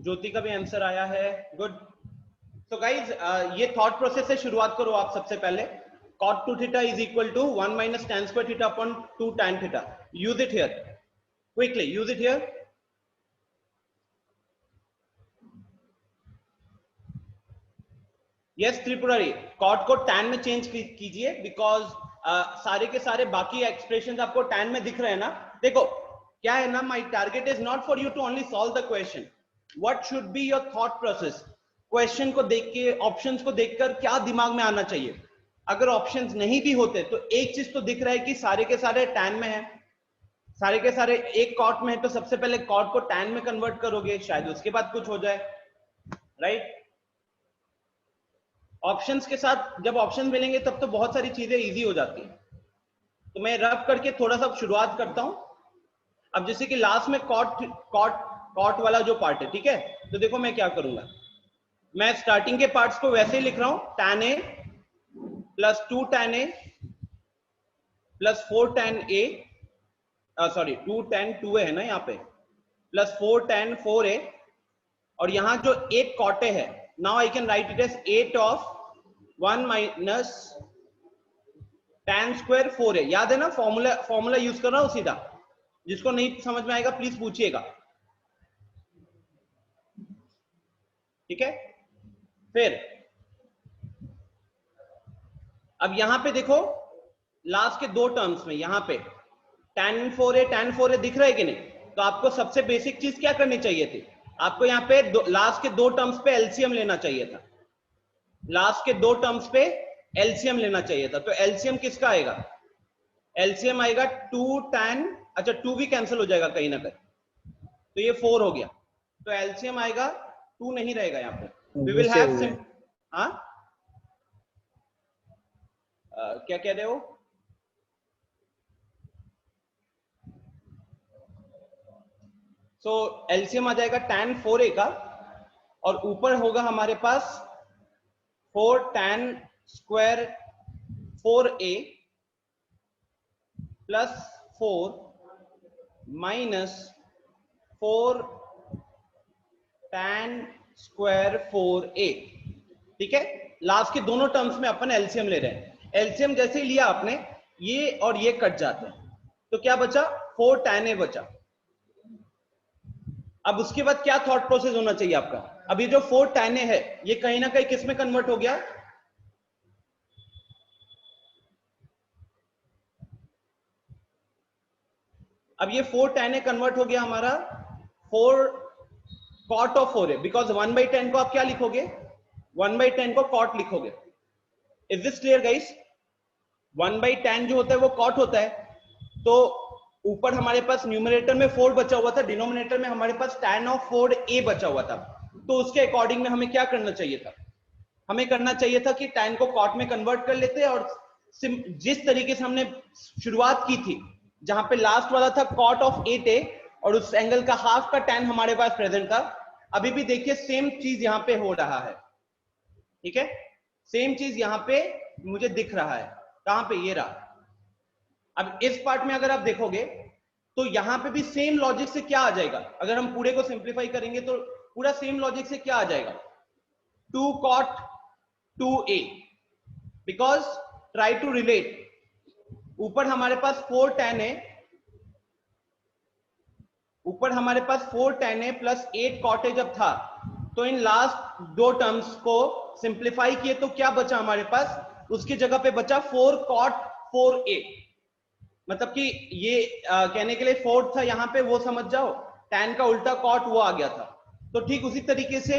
ज्योति का भी आंसर आया है, गुड। तो गाइज ये थॉट प्रोसेस से शुरुआत करो आप सबसे पहले। cot 2 theta is equal to 1 minus tan square theta upon 2 tan theta. Use it here. Quickly, use it here. Yes, Tripurari, cot को tan में चेंज कीजिए, बिकॉज सारे के सारे बाकी एक्सप्रेशन आपको tan में दिख रहे हैं ना। देखो क्या है ना, my target is not for you to only solve the question, what should be your thought process. Question को देख के, ऑप्शंस को देखकर क्या दिमाग में आना चाहिए। अगर ऑप्शंस नहीं भी होते तो एक चीज तो दिख रहा है कि सारे के सारे tan में है, सारे के सारे एक cot में है, तो सबसे पहले cot को tan में कन्वर्ट करोगे, शायद उसके बाद कुछ हो जाए, राइट। ऑप्शंस के साथ जब ऑप्शन मिलेंगे तब तो बहुत सारी चीजें इजी हो जाती है। तो मैं रफ करके थोड़ा सा शुरुआत करता हूं। अब जैसे कि लास्ट में कॉट वाला जो पार्ट है, ठीक है, तो देखो मैं क्या करूंगा, मैं स्टार्टिंग के पार्ट्स को वैसे ही लिख रहा हूं, tan a plus 2 tan a plus 4 tan a, sorry 2 tan 2a है ना यहाँ पे, प्लस 4 tan 4a, और यहां जो 8 cot a है, now I can write it as 8 of 1 minus tan square 4a। याद है ना, फॉर्मूला यूज कर रहा हूं सीधा, जिसको नहीं समझ में आएगा प्लीज पूछिएगा, ठीक है। फिर अब यहां पे देखो लास्ट के दो टर्म्स में, यहां पे tan 4a दिख रहा है कि नहीं, तो आपको सबसे बेसिक चीज क्या करनी चाहिए थी, आपको यहाँ पे लास्ट के दो टर्म्स पे एलसीएम लेना चाहिए था, लास्ट के दो टर्म्स पे एलसीएम लेना चाहिए था। तो एलसीएम किसका आएगा, एलसीएम आएगा 2 tan, अच्छा 2 भी कैंसिल हो जाएगा कहीं ना कहीं, तो ये 4 हो गया, तो एलसीएम आएगा 2 नहीं रहेगा यहाँ पे, वी विल हैव सिम, हाँ क्या कह रहे हो, सो एलसीएम आ जाएगा tan 4a का, और ऊपर होगा हमारे पास 4 tan square 4a plus 4 minus 4 tan square 4a, ठीक है। लास्ट के दोनों टर्म्स में अपन एलसीएम ले रहे हैं, एलसीएम जैसे ही लिया आपने, ये और ये कट जाते हैं, तो क्या बचा, 4 tan a बचा। अब उसके बाद क्या थॉट प्रोसेस होना चाहिए आपका, अब ये जो 4 tan a है, ये कहीं ना कहीं किस में कन्वर्ट हो गया, अब ये 4 tan a कन्वर्ट हो गया हमारा 4 cot of 4a, बिकॉज 1/10 को आप क्या लिखोगे, 1/10 को cot लिखोगे। इज दिस क्लियर गाइस, 1/10 जो होता है वो cot होता है, तो ऊपर हमारे पास न्यूमरेटर में 4 बचा हुआ था, डिनोमिनेटर में हमारे पास tan of 4a बचा हुआ था, तो उसके अकॉर्डिंग में हमें क्या करना चाहिए था, हमें करना चाहिए था कि tan को cot में कन्वर्ट कर लेते, और जिस तरीके से हमने शुरुआत की थी, जहां पे लास्ट वाला था cot of 8a, और उस एंगल का हाफ का tan हमारे पास प्रेजेंट था, अभी भी देखिए सेम चीज यहां पे हो रहा है, ठीक है, सेम चीज यहां पे मुझे दिख रहा है, कहां पे, ये रहा। अब इस पार्ट में अगर आप देखोगे तो यहां पे भी सेम लॉजिक से क्या आ जाएगा, अगर हम पूरे को सिंप्लीफाई करेंगे तो पूरा सेम लॉजिक से क्या आ जाएगा, 2 cot 2a, because try to relate, ऊपर हमारे पास 4 tan a, ऊपर हमारे पास 4 tan a प्लस 8 cot a जब था, तो इन लास्ट दो टर्म्स को सिंप्लीफाई किए तो क्या बचा हमारे पास, उसकी जगह पे बचा 4 cot 4a, मतलब कि ये कहने के लिए 4 था यहाँ पे, वो समझ जाओ, tan का उल्टा cot वो आ गया था। तो ठीक उसी तरीके से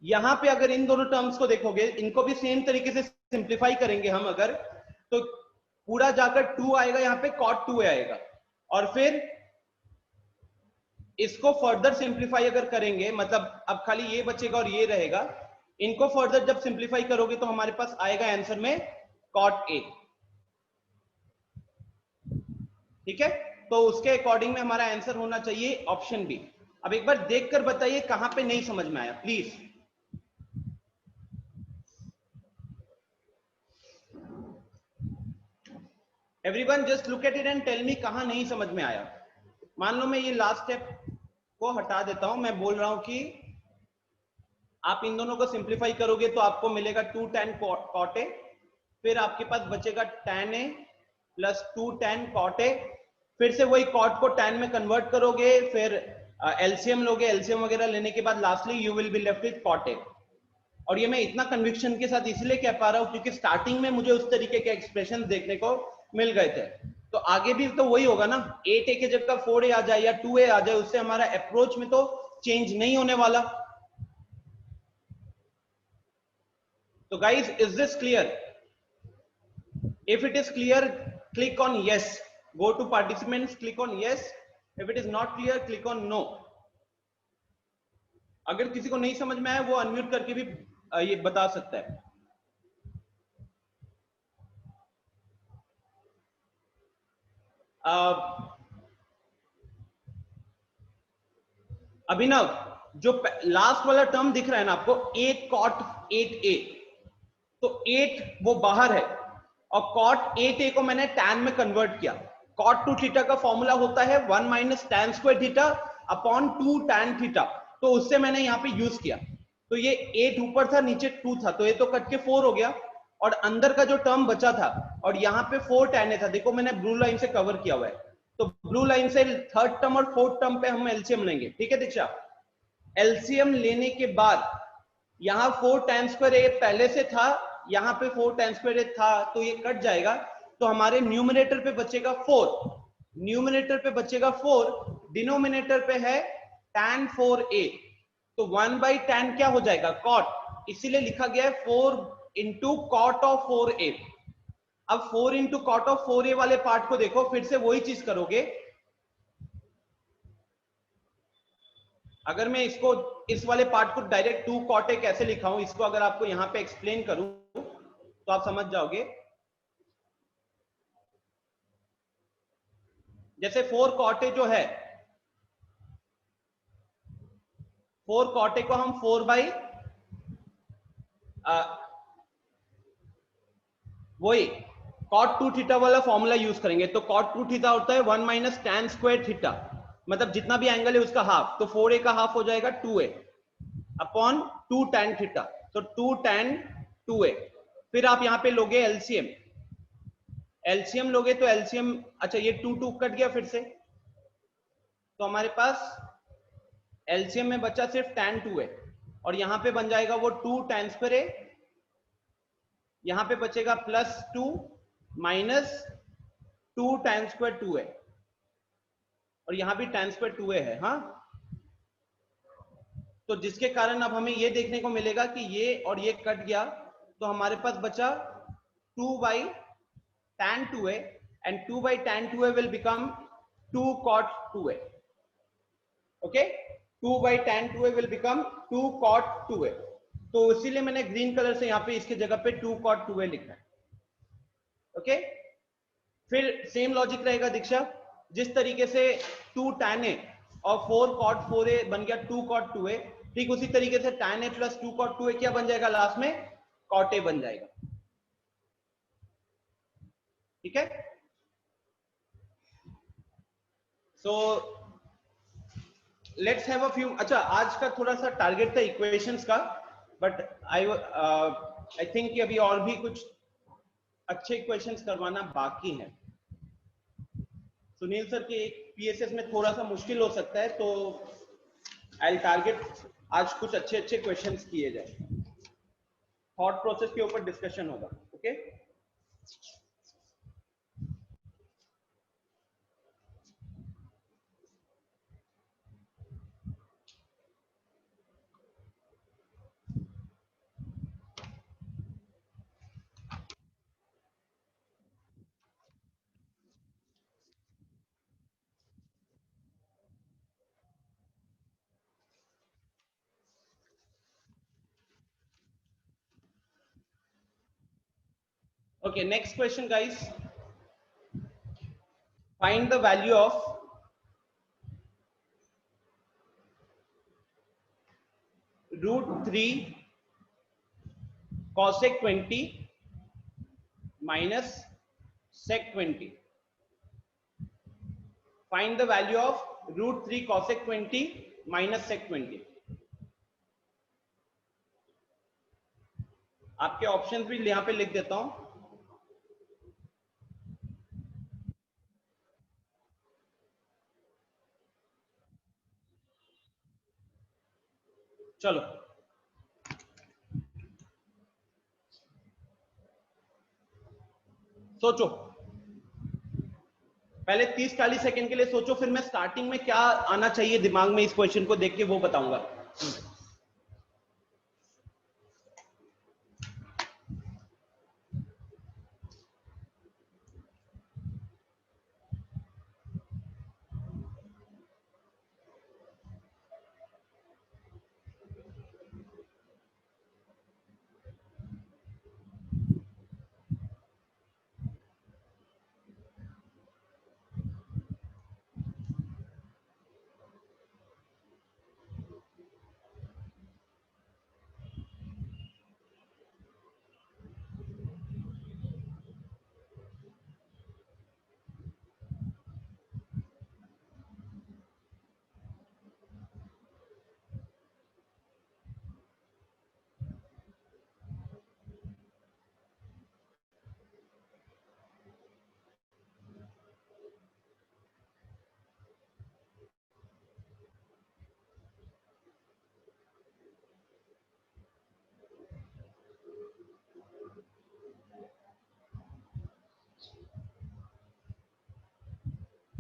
यहां पे अगर इन दोनों टर्म्स को देखोगे, इनको भी सेम तरीके से सिंप्लीफाई करेंगे हम अगर, तो पूरा जाकर 2 आएगा, यहाँ पे cot 2a आएगा, और फिर इसको फर्दर सिंप्लीफाई अगर करेंगे, मतलब अब खाली ये बचेगा और ये रहेगा, इनको फर्दर जब सिंप्लीफाई करोगे तो हमारे पास आएगा आंसर में cot a, ठीक है। तो उसके अकॉर्डिंग में हमारा आंसर होना चाहिए ऑप्शन बी। अब एक बार देखकर बताइए कहां पे नहीं समझ में आया please, everyone just look at it and tell me कहां नहीं समझ में आया। मान लो मैं ये लास्ट स्टेप को हटा देता हूं, मैं बोल रहा हूं कि आप इन दोनों को सिंप्लीफाई करोगे तो आपको मिलेगा 2 tan cot a, फिर आपके पास बचेगा tan a plus 2 tan cot a, फिर से वही cot को tan में कन्वर्ट करोगे, फिर एलसीएम लोगे, एलसीएम वगैरह लेने के बाद lastly you will be left with cot a। और ये मैं इतना कन्विक्शन के साथ इसलिए कह पा रहा हूं क्योंकि स्टार्टिंग में मुझे उस तरीके के एक्सप्रेशन देखने को मिल गए थे, तो आगे भी तो वही होगा ना, 8a की जगह 4a आ जाए या 2a आ जाए, उससे हमारा अप्रोच में तो चेंज नहीं होने वाला। So guys, is this clear? If it is clear, click on yes. Go to participants, click on yes. If it is not clear, click on no. अगर किसी को नहीं समझ में आया वो अनम्यूट करके भी ये बता सकता है। अभिनव, जो लास्ट वाला टर्म दिख रहा है ना आपको, 8 cot 8a, तो 8 वो बाहर है और cot 8a को मैंने tan में कन्वर्ट किया। cot 2 थीटा का फॉर्मूला होता है 1 minus tan square theta upon 2 tan theta, तो उससे मैंने यहाँ पे यूज किया। तो ये 8 ऊपर था, नीचे 2 था, तो ये तो कट के 4 हो गया और अंदर का जो टर्म बचा था और यहाँ पे 4 tan a था, देखो मैंने ब्लू लाइन से कवर किया हुआ है, तो ब्लू लाइन से थर्ड टर्म और फोर्थ टर्म पे हम एलसीएम लेंगे। ठीक है दीक्षा, एलसीएम लेने के बाद यहाँ 4 tan स्क्वायर ए पहले से था, यहाँ पे 4 tan स्क्वायर ए था, तो ये कट जाएगा, तो हमारे न्यूमरेटर पे बचेगा 4, न्यूमरेटर पे बचेगा 4, डिनोमिनेटर पे है tan 4a, तो 1 by tan क्या हो जाएगा, cot, इसीलिए लिखा गया है 4 into cot of 4a। अब 4 into cot of 4a वाले पार्ट को देखो, फिर से वही चीज करोगे। अगर मैं इसको, इस वाले पार्ट को डायरेक्ट 2 cot a कैसे लिखा हूं, इसको अगर आपको यहां पे एक्सप्लेन करूं तो आप समझ जाओगे। जैसे 4 cot a जो है, 4 cot a को हम 4 बाई वही cot 2 थीटा वाला फॉर्मूला यूज करेंगे, तो cot 2 थीटा होता है 1 माइनस tan स्क्वायर थीटा, मतलब जितना भी एंगल है उसका हाफ, तो 4a का हाफ हो जाएगा 2a अपॉन 2 tan थीटा, तो 2 tan 2a। फिर आप यहाँ पे लोगे एलसीएम, एलसीएम लोगे तो एलसीएम, अच्छा ये 2 2 कट गया फिर से, तो हमारे पास एलसीएम में बचा सिर्फ tan 2a और यहाँ पे बन जाएगा वो 2 tan स्क्वायर a, यहाँ पे बचेगा plus 2 minus 2 tan square 2a और यहाँ भी tan स्क्वायर 2a है। हाँ, तो जिसके कारण अब हमें ये देखने को मिलेगा कि ये और ये कट गया, तो हमारे पास बचा 2 by tan 2a and 2 by tan 2a will become 2 cot 2a। Okay, 2 by tan 2a will become 2 cot 2a, तो इसीलिए मैंने ग्रीन कलर से यहाँ पे इसके जगह पे 2 cot 2a लिखा है। ओके, फिर सेम लॉजिक रहेगा दीक्षा, जिस तरीके से 2 tan a और 4 cot 4a बन गया 2 cot 2a, ठीक उसी तरीके से tan a plus 2 cot 2a क्या बन जाएगा, लास्ट में cot a बन जाएगा। ठीक है, so let's have a few. अच्छा, आज का थोड़ा सा टारगेट था इक्वेशंस का, बट आई थिंक कि अभी और भी कुछ अच्छे इक्वेशंस करवाना बाकी है। सुनील सर के एक पीएसएस में थोड़ा सा मुश्किल हो सकता है, तो आई टारगेट आज कुछ अच्छे अच्छे क्वेश्चंस किए जाए, थॉट प्रोसेस के ऊपर डिस्कशन होगा। Okay, okay, next question guys, find the value of √3 cosec 20 minus sec 20। find the value of √3 cosec 20 minus sec 20। आपके ऑप्शंस भी यहां पे लिख देता हूं। चलो सोचो, पहले 30-40 सेकंड के लिए सोचो, फिर मैं स्टार्टिंग में क्या आना चाहिए दिमाग में इस क्वेश्चन को देख के वो बताऊंगा।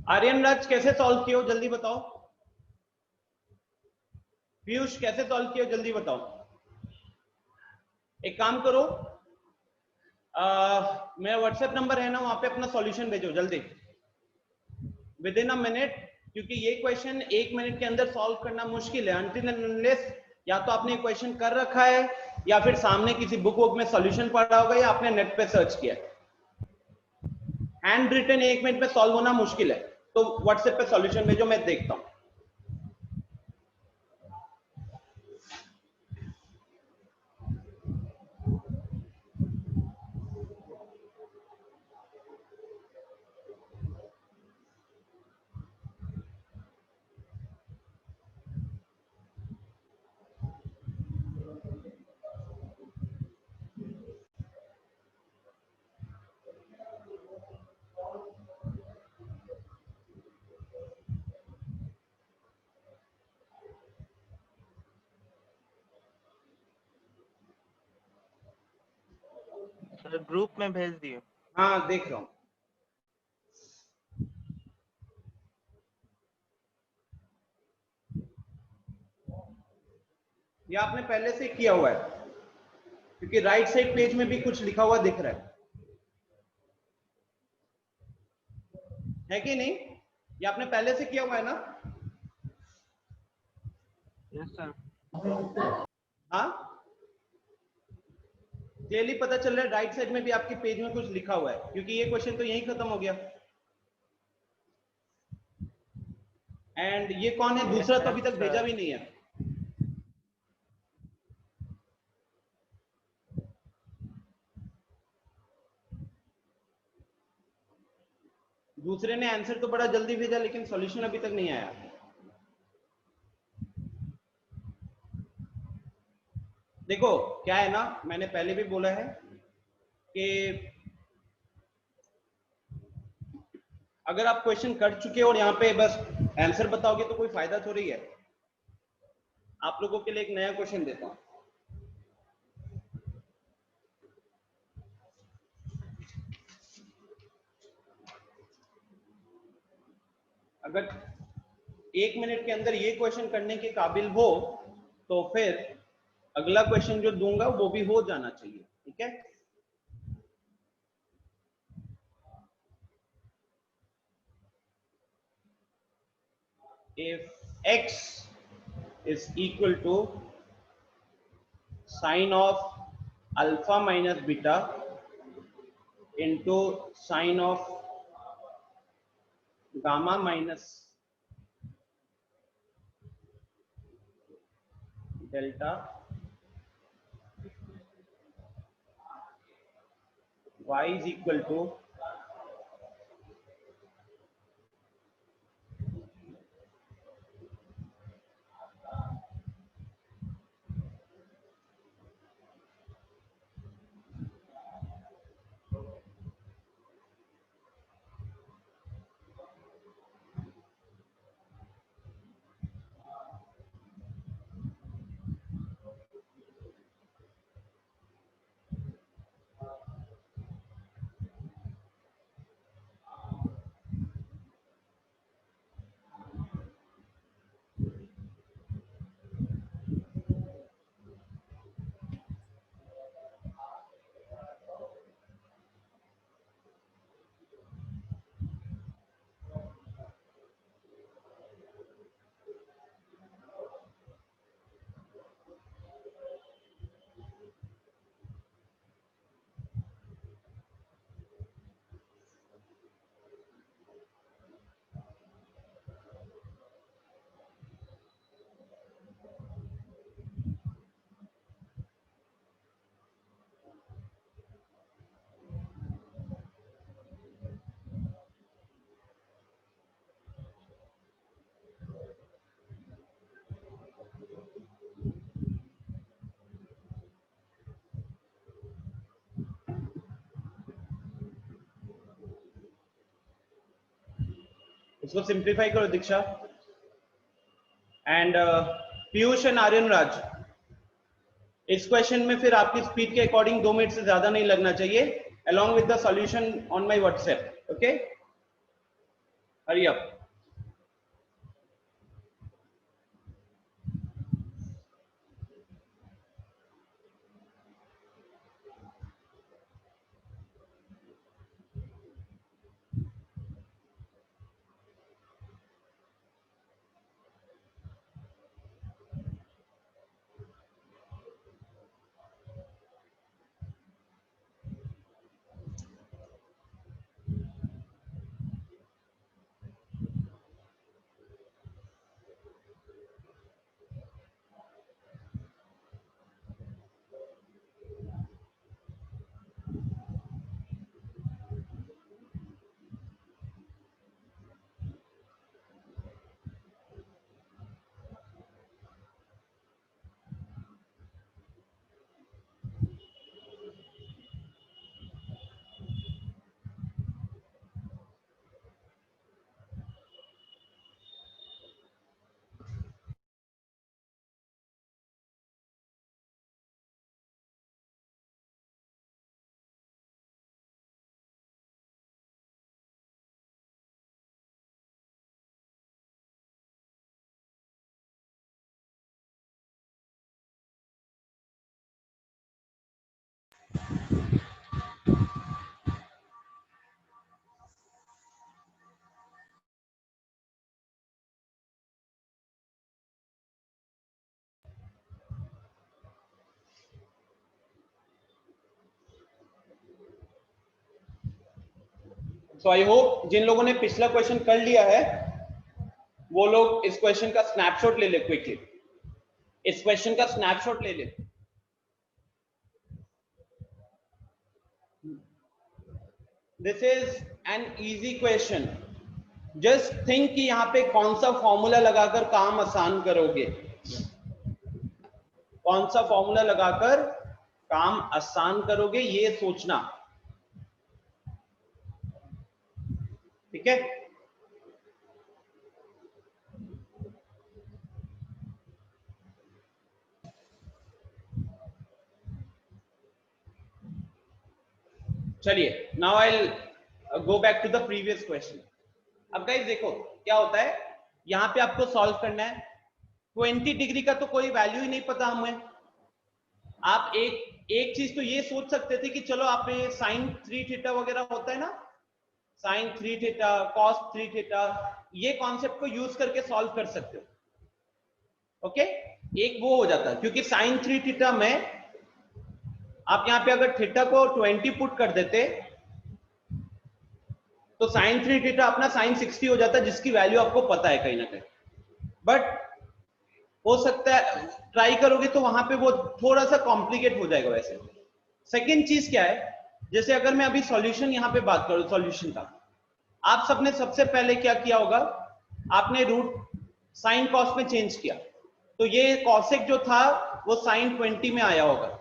आर्यन राज कैसे सॉल्व किए हो जल्दी बताओ। पीयूष कैसे सॉल्व किए हो जल्दी बताओ। एक काम करो, मेरा व्हाट्सएप नंबर है ना, वहां पे अपना सॉल्यूशन भेजो जल्दी, विद इन अ मिनट, क्योंकि ये क्वेश्चन 1 मिनट के अंदर सॉल्व करना मुश्किल है। अनटिल एंड अनलेस या तो आपने क्वेश्चन कर रखा है, या फिर सामने किसी बुक में सॉल्यूशन पढ़ा होगा, या आपने नेट पे सर्च किया। हैंड रिटन 1 मिनट में सॉल्व होना मुश्किल है, तो व्हाट्सएप पे सॉल्यूशन भेजो, मैं देखता हूं। सर ग्रुप में भेज दिए। हाँ देख रहा हूं। ये आपने पहले से किया हुआ है, क्योंकि राइट साइड पेज में भी कुछ लिखा हुआ दिख रहा है कि नहीं? ये आपने पहले से किया हुआ है ना? Yes sir. हाँ, क्लियरली पता चल रहा है राइट साइड में भी आपके पेज में कुछ लिखा हुआ है, क्योंकि ये क्वेश्चन तो यहीं खत्म हो गया। एंड ये कौन है दूसरा? तो अभी तक भेजा भी नहीं है। दूसरे ने आंसर तो बड़ा जल्दी भेजा, लेकिन सॉल्यूशन अभी तक नहीं आया। देखो क्या है ना, मैंने पहले भी बोला है कि अगर आप क्वेश्चन कर चुके हो और यहाँ पे बस आंसर बताओगे तो कोई फायदा थोड़ी है। आप लोगों के लिए एक नया क्वेश्चन देता हूं। अगर 1 मिनट के अंदर ये क्वेश्चन करने के काबिल हो, तो फिर अगला क्वेश्चन जो दूंगा वो भी हो जाना चाहिए। ठीक है, if x is equal to sine of alpha minus beta into sine of gamma minus delta, y is equal to इसको सिंप्लीफाई करो दीक्षा एंड पीयूष एंड आर्यन राज। इस क्वेश्चन में फिर आपकी स्पीड के अकॉर्डिंग 2 मिनट से ज्यादा नहीं लगना चाहिए, along with the solution on my WhatsApp. Okay, hurry up. So I hope जिन लोगों ने पिछला क्वेश्चन कर लिया है वो लोग इस क्वेश्चन का स्नैपशॉट ले ले क्विकली, इस क्वेश्चन का स्नैपशॉट ले ले। This is an easy question, just think कि यहाँ पे कौन सा फॉर्मूला लगाकर काम आसान करोगे, कौन सा फॉर्मूला लगाकर काम आसान करोगे ये सोचना, ठीक है। चलिए, now I will go back to the previous question. अब गाइस देखो क्या होता है, यहां पे आपको सॉल्व करना है। 20 डिग्री का तो कोई वैल्यू ही नहीं पता हमें। आप एक चीज तो ये सोच सकते थे कि चलो आप साइन 3 थीटा वगैरह होता है ना, साइन 3 थीटा, कॉस 3 थीटा, ये कॉन्सेप्ट को यूज करके सॉल्व कर सकते हो। ओके, एक वो हो जाता है, क्योंकि साइन 3 थीटा में आप यहां पे अगर थीटा को 20 पुट कर देते तो साइन 3 थीटा अपना साइन 60 हो जाता है, जिसकी वैल्यू आपको पता है कहीं ना कहीं। बट हो सकता है ट्राई करोगे तो वहां पे वो थोड़ा सा कॉम्प्लिकेट हो जाएगा। वैसे सेकेंड चीज क्या है, जैसे अगर मैं अभी सॉल्यूशन यहां पे बात करूं सॉल्यूशन का, आप सबने सबसे पहले क्या किया होगा, आपने रूट साइन कॉस में चेंज किया, तो ये कॉसेक जो था वो साइन 20 में आया होगा,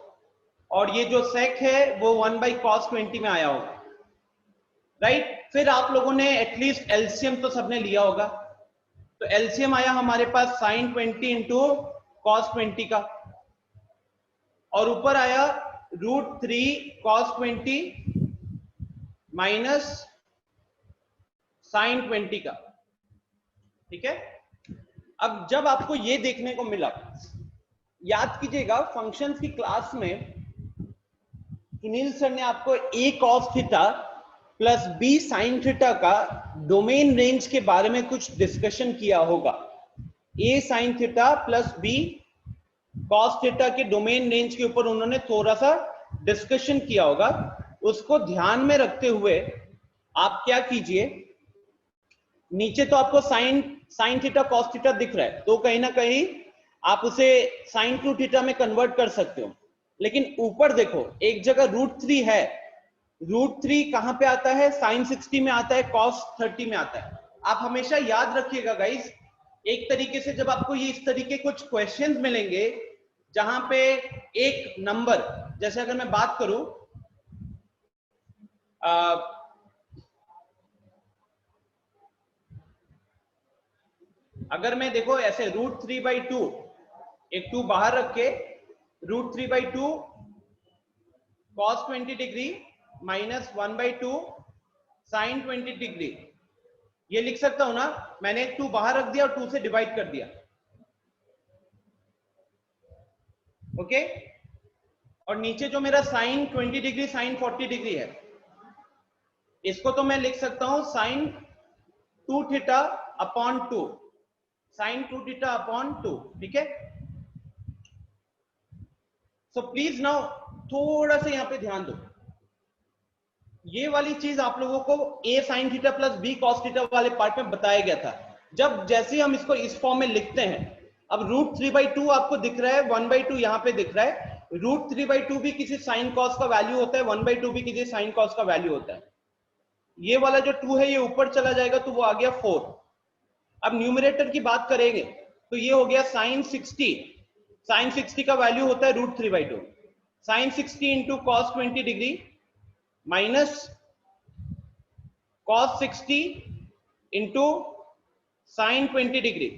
और ये जो सेक है वो 1/cos 20 में आया होगा, राइट। फिर आप लोगों ने एटलीस्ट एलसीएम तो सबने लिया होगा, तो एलसीएम आया हमारे पास साइन 20 इंटू कॉस 20 का, और ऊपर आया √3 cos 20 माइनस साइन 20 का, ठीक है। अब जब आपको ये देखने को मिला, याद कीजिएगा फंक्शंस की क्लास में सुनील सर ने आपको a cos theta plus b sin theta का डोमेन रेंज के बारे में कुछ डिस्कशन किया होगा। a sin theta plus b cos theta के डोमेन रेंज के ऊपर उन्होंने थोड़ा सा डिस्कशन किया होगा। उसको ध्यान में रखते हुए आप क्या कीजिए, नीचे तो आपको साइन थीटा कॉस थीटा दिख रहा है, तो कहीं ना कहीं आप उसे साइन 2 थीटा में कन्वर्ट कर सकते हो। लेकिन ऊपर देखो एक जगह √3 है, √3 कहां पे आता है, साइन 60 में आता है, कॉस 30 में आता है। आप हमेशा याद रखिएगा गाइस, एक तरीके से जब आपको ये इस तरीके कुछ क्वेश्चंस मिलेंगे जहां पे एक नंबर, जैसे अगर मैं बात करूं अगर मैं देखो ऐसे √3/2 एक 2 बाहर रख के √3/2 cos 20 degree minus 1/2 sin 20 degree, ये लिख सकता हूं ना। मैंने एक 2 बाहर रख दिया और 2 से डिवाइड कर दिया, ओके। और नीचे जो मेरा sin 20 डिग्री sin 40 डिग्री है, इसको तो मैं लिख सकता हूं sin 2 theta upon 2, sin 2 theta upon 2, ठीक है। सो प्लीज नाउ थोड़ा सा यहां पे ध्यान दो। ये वाली चीज आप लोगों को a sin theta plus b cos theta वाले पार्ट में बताया गया था। जब जैसे हम इसको इस फॉर्म में लिखते हैं, अब √3/2 आपको दिख रहा है, 1/2 यहां पे दिख रहा है, √3/2 भी किसी sin cos का वैल्यू होता है, 1/2 भी किसी sin cos का वैल्यू होता है। ये वाला जो 2 है ये ऊपर चला जाएगा तो वो आ गया 4। अब न्यूमरेटर की बात करेंगे तो ये हो गया sin 60, sin 60 का वैल्यू होता है √3/2, sin 60 into cos 20 degree minus cos 60 into sin 20 degree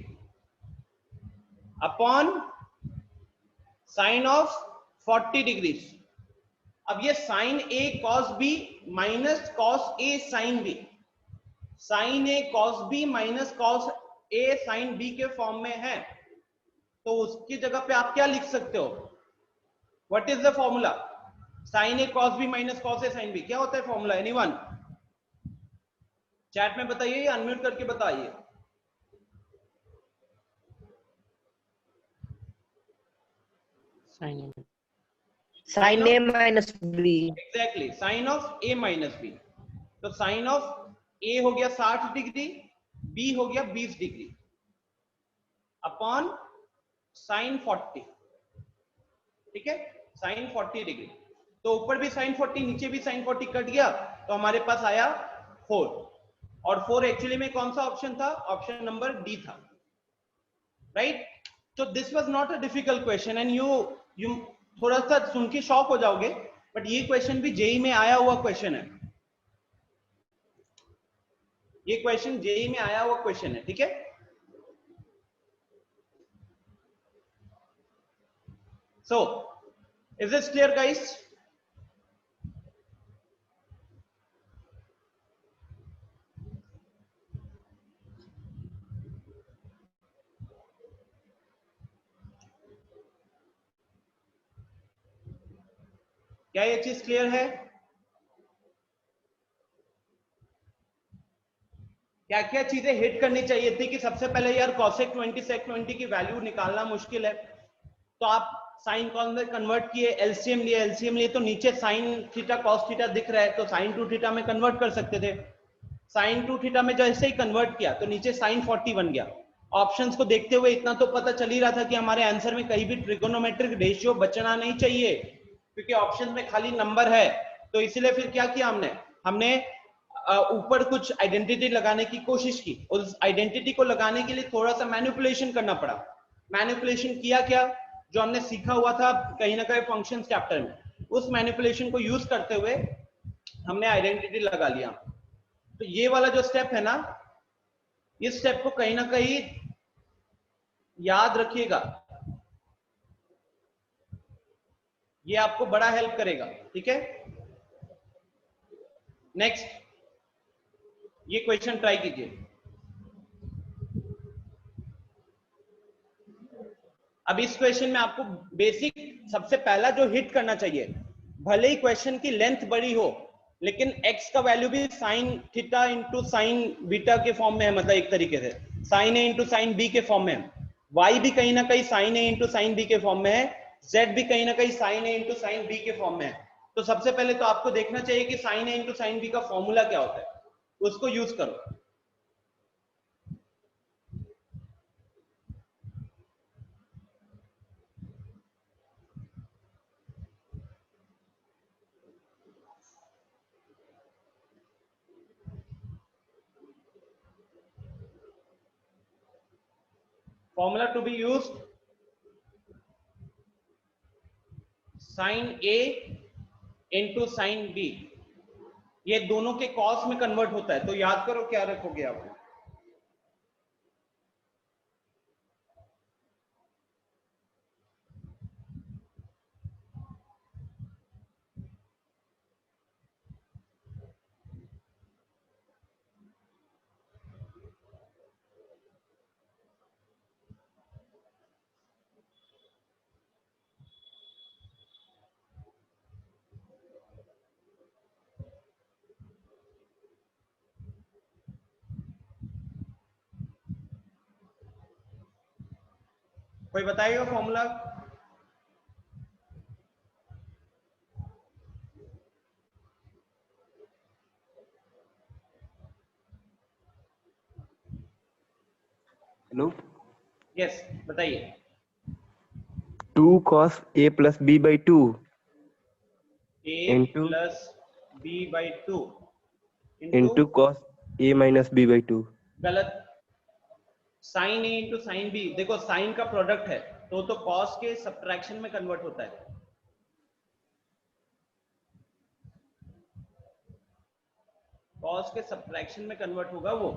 upon sine of 40 degree. अब ये sin a cos b minus cos a sin b, sin a cos b minus cos a sin b के form में है, तो उसकी जगह पे आप क्या लिख सकते हो? What is the formula? sin a cos b minus cos a sin b क्या होता है फॉर्मूला? एनीवन चैट में बताइए या अनम्यूट करके बताइए। sin a minus b। Exactly, sine of a minus b। तो साइन ऑफ a हो गया 60 डिग्री, b हो गया 20 डिग्री अपॉन साइन 40, ठीक है, साइन 40 डिग्री। तो ऊपर भी साइन 40 नीचे भी साइन 40 कट गया, तो हमारे पास आया 4। और 4 एक्चुअली में कौन सा ऑप्शन था? ऑप्शन नंबर डी था, राइट। तो this was not a difficult question and you थोड़ा सा सुन के शॉक हो जाओगे, बट ये क्वेश्चन भी जेई में आया हुआ क्वेश्चन है, ये क्वेश्चन जेई में आया हुआ क्वेश्चन है, ठीक है। So is this clear guys? क्या ये चीज क्लियर है? क्या क्या चीजें हिट करनी चाहिए थी कि सबसे पहले यार cosec 20 sec 20 की वैल्यू निकालना मुश्किल है, तो आप साइन कॉस में कन्वर्ट किए, एलसीएम लिए, एलसीएम लिए तो नीचे साइन थीटा कॉस थीटा दिख रहा है, तो साइन 2 थीटा में कन्वर्ट कर सकते थे। साइन 2 थीटा में जैसे ही कन्वर्ट किया तो नीचे साइन 40 बन गया। ऑप्शंस को देखते हुए इतना तो पता चल ही रहा था कि हमारे आंसर में कहीं भी ट्रिगोनोमेट्रिक रेशियो बचना नहीं चाहिए, क्योंकि ऑप्शन में खाली नंबर है। तो इसलिए फिर क्या किया हमने ऊपर कुछ आइडेंटिटी लगाने की कोशिश की, उस आइडेंटिटी को लगाने के लिए थोड़ा सा मैनिपुलेशन करना पड़ा। मैनिपुलेशन किया क्या? जो हमने सीखा हुआ था कहीं ना कहीं फंक्शंस चैप्टर में, उस मैनिपुलेशन को यूज करते हुए हमने आइडेंटिटी लगा लिया। तो ये वाला जो स्टेप है ना, इस स्टेप को कहीं ना कहीं याद रखिएगा, ये आपको बड़ा हेल्प करेगा, ठीक है। नेक्स्ट ये क्वेश्चन ट्राई कीजिए। अब इस क्वेश्चन में आपको बेसिक सबसे पहला जो हिट करना चाहिए, भले ही क्वेश्चन की लेंथ बड़ी हो, लेकिन x का वैल्यू भी sine theta into sine beta के फॉर्म में है, मतलब एक तरीके से sine a into sine b के फॉर्म में है, y भी कहीं ना कहीं sine a into sine b के फॉर्म में है, z भी कहीं ना कहीं sine a into sine b के फॉर्म में है। तो सबसे पहले तो आपको देखना चाहिए कि sine a into sine b का फॉर्मूला क्या होता है, उसको यूज करो। Formula to be used, sine a into sine b, ये दोनों के कॉस में कन्वर्ट होता है, तो याद करो क्या रखोगे आप, कोई बताएगा फॉर्मूला? हेलो, यस बताइए। 2 cos a plus b by 2 a into plus b by 2 into cos a minus b by 2। गलत। साइन ए इंटू साइन बी, देखो साइन का प्रोडक्ट है तो कॉस के सब्ट्रैक्शन में कन्वर्ट होता है। कॉस के सब्ट्रैक्शन में कन्वर्ट होगा वो।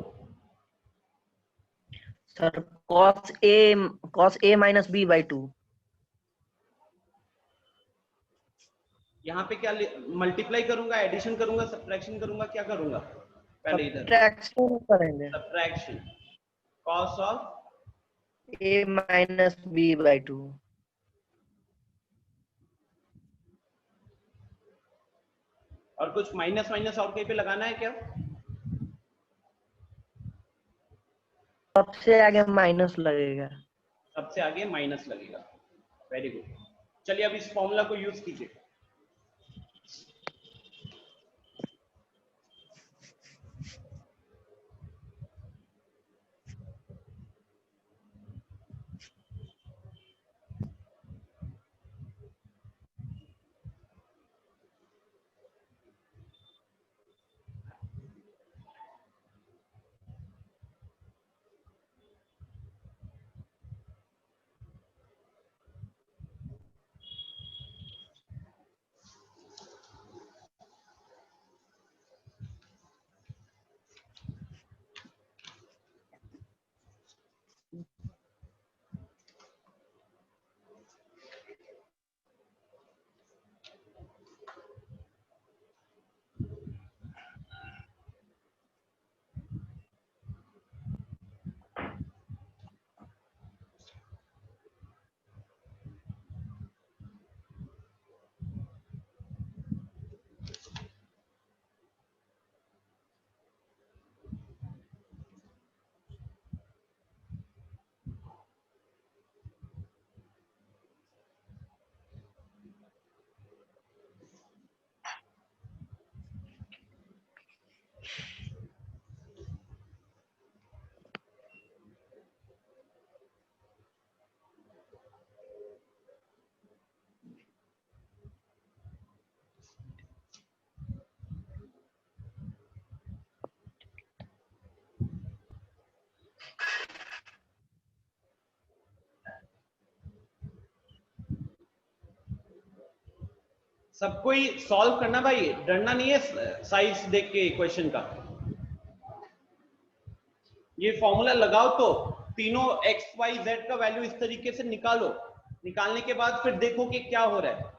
Sir cos a minus b by 2। यहाँ पे क्या मल्टीप्लाई करूंगा, एडिशन करूंगा, सब्ट्रैक्शन करूंगा, क्या करूंगा? पहले इधर सब्ट्रैक्शन करेंगे। Subtraction cos of a minus b by 2। और कुछ माइनस माइनस और कहीं पे लगाना है क्या? सबसे आगे माइनस लगेगा। सबसे आगे माइनस लगेगा। Very good. चलिए अब इस फॉर्मूला को यूज कीजिए। सबको ही सॉल्व करना भाई, डरना नहीं है साइज देख के क्वेश्चन का। ये फॉर्मूला लगाओ तो तीनों एक्स वाई जेड का वैल्यू इस तरीके से निकालो, निकालने के बाद फिर देखो कि क्या हो रहा है।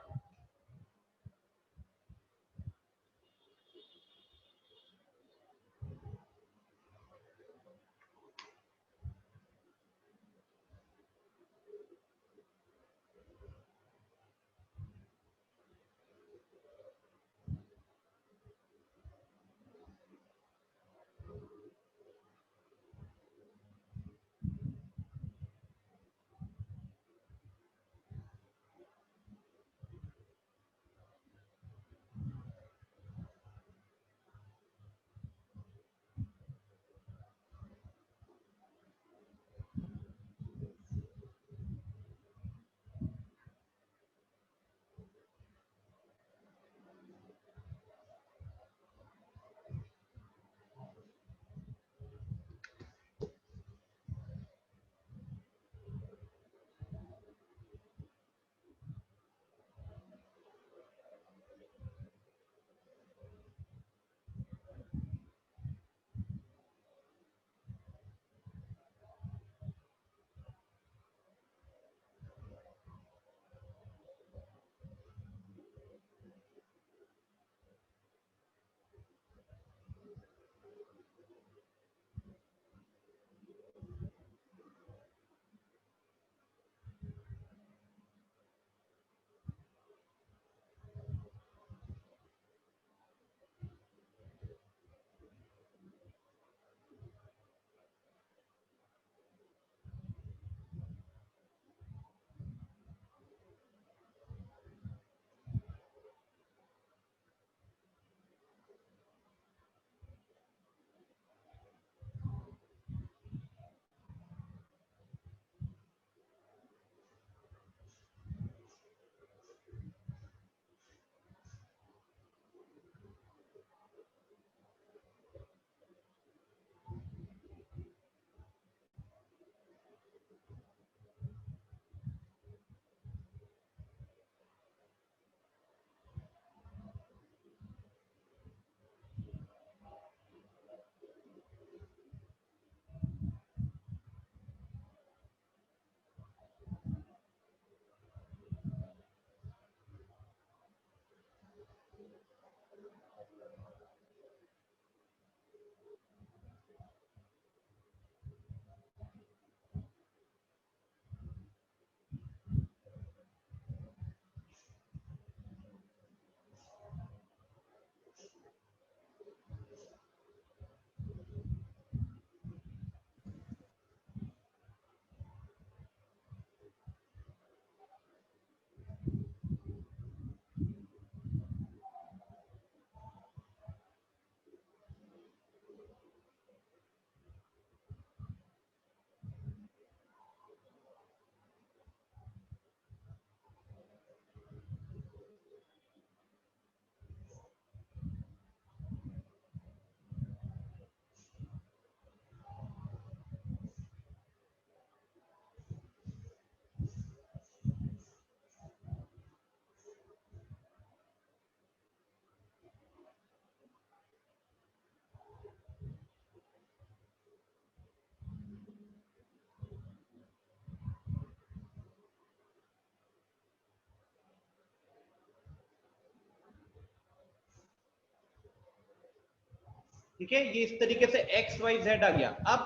ठीक है, ये इस तरीके से एक्स वाई जेड आ गया। अब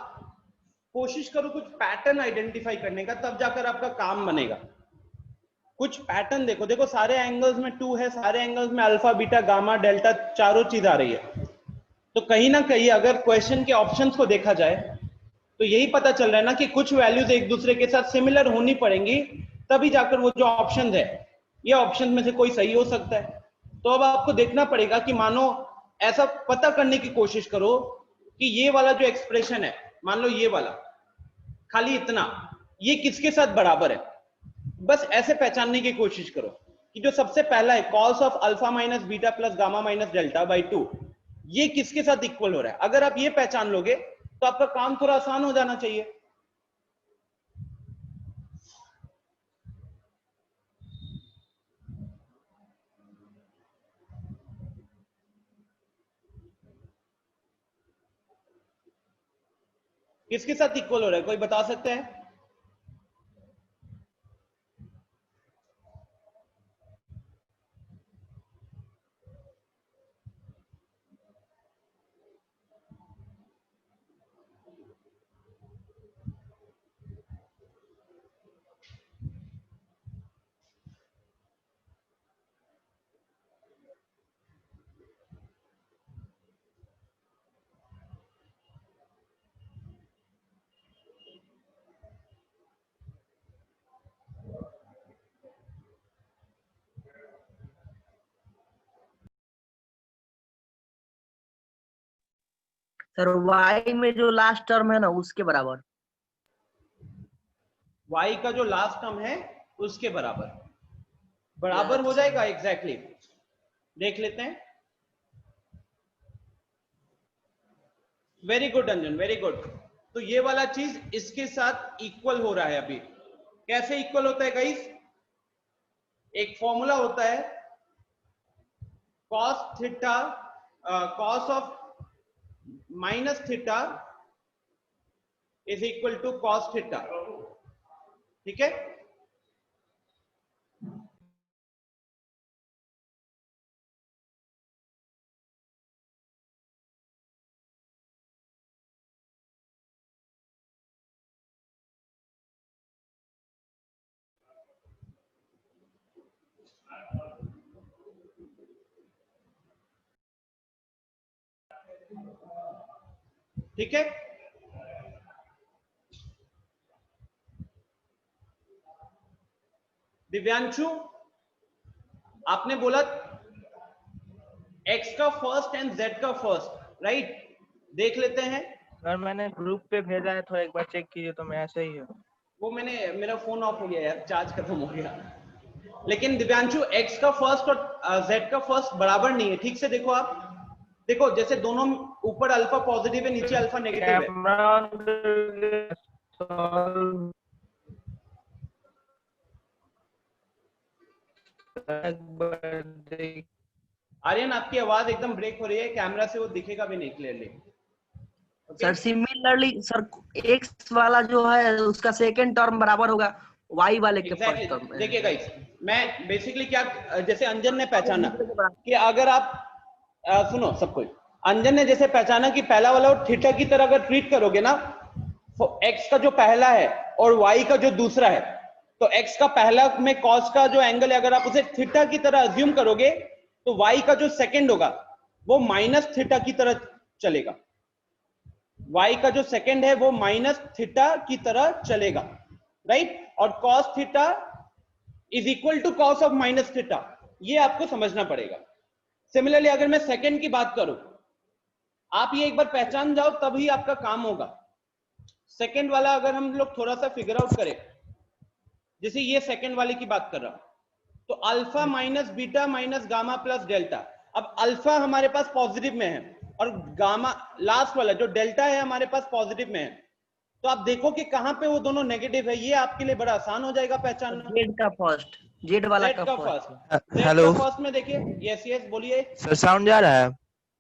कोशिश करो कुछ पैटर्न आइडेंटिफाई करने का, तब जाकर आपका काम बनेगा। कुछ पैटर्न देखो, देखो सारे एंगल्स में 2 है, सारे एंगल्स में अल्फा बीटा गामा डेल्टा चारों चीज आ रही है। तो कहीं ना कहीं अगर क्वेश्चन के ऑप्शंस को देखा जाए तो यही पता चल रहा है ना कि कुछ वैल्यूज एक दूसरे के साथ सिमिलर होनी पड़ेंगी, तभी जाकर वो जो ऑप्शंस है, ये ऑप्शन में से कोई सही हो सकता है। तो अब आपको देखना पड़ेगा कि मानो ऐसा पता करने की कोशिश करो कि ये वाला जो एक्सप्रेशन है, मान लो ये वाला, खाली इतना, ये किसके साथ बराबर है। बस ऐसे पहचानने की कोशिश करो कि जो सबसे पहला है cos of alpha minus beta plus gamma minus delta by 2, ये किसके साथ इक्वल हो रहा है। अगर आप ये पहचान लोगे तो आपका काम थोड़ा आसान हो जाना चाहिए। किसके साथ इक्वल हो रहा है, कोई बता सकते हैं? सर y में जो लास्ट टर्म है ना उसके बराबर। y का जो लास्ट टर्म है उसके बराबर, बराबर हो जाएगा एग्जैक्टली देख लेते हैं। वेरी गुड अंजन, वेरी गुड। तो ये वाला चीज इसके साथ इक्वल हो रहा है। अभी कैसे इक्वल होता है गाइस? एक फॉर्मूला होता है cos theta, cos of minus theta is equal to cos theta, ठीक है। ठीक है, दिव्यांशु आपने बोला x का फर्स्ट एंड z का फर्स्ट, राइट? देख लेते हैं। सर मैंने ग्रुप पे भेजा है, थोड़ा एक बार चेक कीजिए तो मैं ऐसे ही है। वो मेरा फोन ऑफ हो गया यार, चार्ज खत्म हो गया। लेकिन दिव्यांशु x का फर्स्ट और z का फर्स्ट बराबर नहीं है, ठीक से देखो आप। देखो जैसे दोनों ऊपर अल्फा पॉजिटिव है, नीचे अल्फा नेगेटिव है। आर्यन आपकी आवाज एकदम ब्रेक हो रही है, कैमरा से वो दिखेगा भी नहीं clearly. Sir similarly sir x वाला जो है उसका सेकंड टर्म बराबर होगा y वाले के फर्स्ट टर्म में। देखिए गाइस, मैं बेसिकली क्या, जैसे अंजन ने पहचाना कि अगर आप सुनो सब कोई, अंजन ने जैसे पहचाना कि पहला वाला और थीटा की तरह अगर ट्रीट करोगे ना, तो x का जो पहला है और y का जो दूसरा है, तो x का पहला में cos का जो एंगल है अगर आप उसे थीटा की तरह अज्यूम करोगे तो y का जो सेकंड होगा वो माइनस थीटा की तरह चलेगा। y का जो सेकंड है वो माइनस थीटा की तरह चलेगा, राइट? और cos theta is equal to cos of minus theta, ये आपको समझना पड़ेगा। सिमिलरली अगर मैं सेकंड की बात करूं, आप ये एक बार पहचान जाओ तभी आपका काम होगा। सेकंड वाला अगर हम लोग थोड़ा सा फिगर आउट करें, जैसे ये सेकंड वाले की बात कर रहा हूं, तो alpha minus beta minus gamma plus delta. अब अल्फा हमारे पास पॉजिटिव में है और गामा लास्ट वाला जो डेल्टा है हमारे पास पॉजिटिव में है, तो आप देखो कि कहां पे वो दोनों नेगेटिव है। ये आपके लिए बड़ा आसान हो जाएगा पहचानना। z का फर्स्ट, z वाला Z का का फर्स्ट। फर्स्ट, हेलो फर्स्ट में देखिए, यस यस बोलिए। सर, साउंड जा रहा है?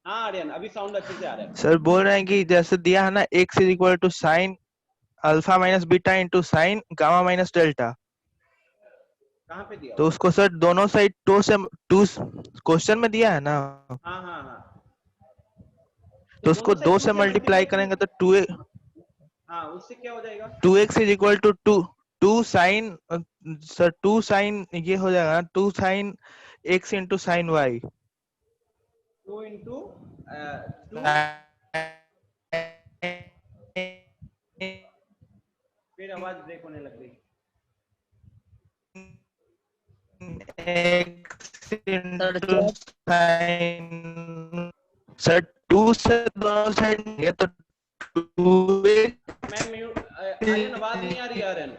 हाँ आर्यन, अभी साउंड अच्छे से आ रहा है। सर बोल रहे हैं कि जैसे दिया है ना x is equal to sine alpha minus beta into sine gamma minus delta, कहाँ पे दिया? तो उसको सर दोनों साइड टू क्वेश्चन में दिया है ना। हाँ हाँ हाँ, तो उसको दोनों 2 साइड से 2 मल्टीप्लाई करेंगे तो 2 हाँ, उससे क्या हो जाएगा? 2x is equal to 2 sine sir 2 sine ये हो जाएगा 2 sine x into sine y 2 into 2, फिर आवाज ब्रेक होने लग गई। x sir into sine sir 2 से दोनों साइड ये तो 2x मैं म्यूट, आर्यन आवाज नहीं आ रही है आर्यन,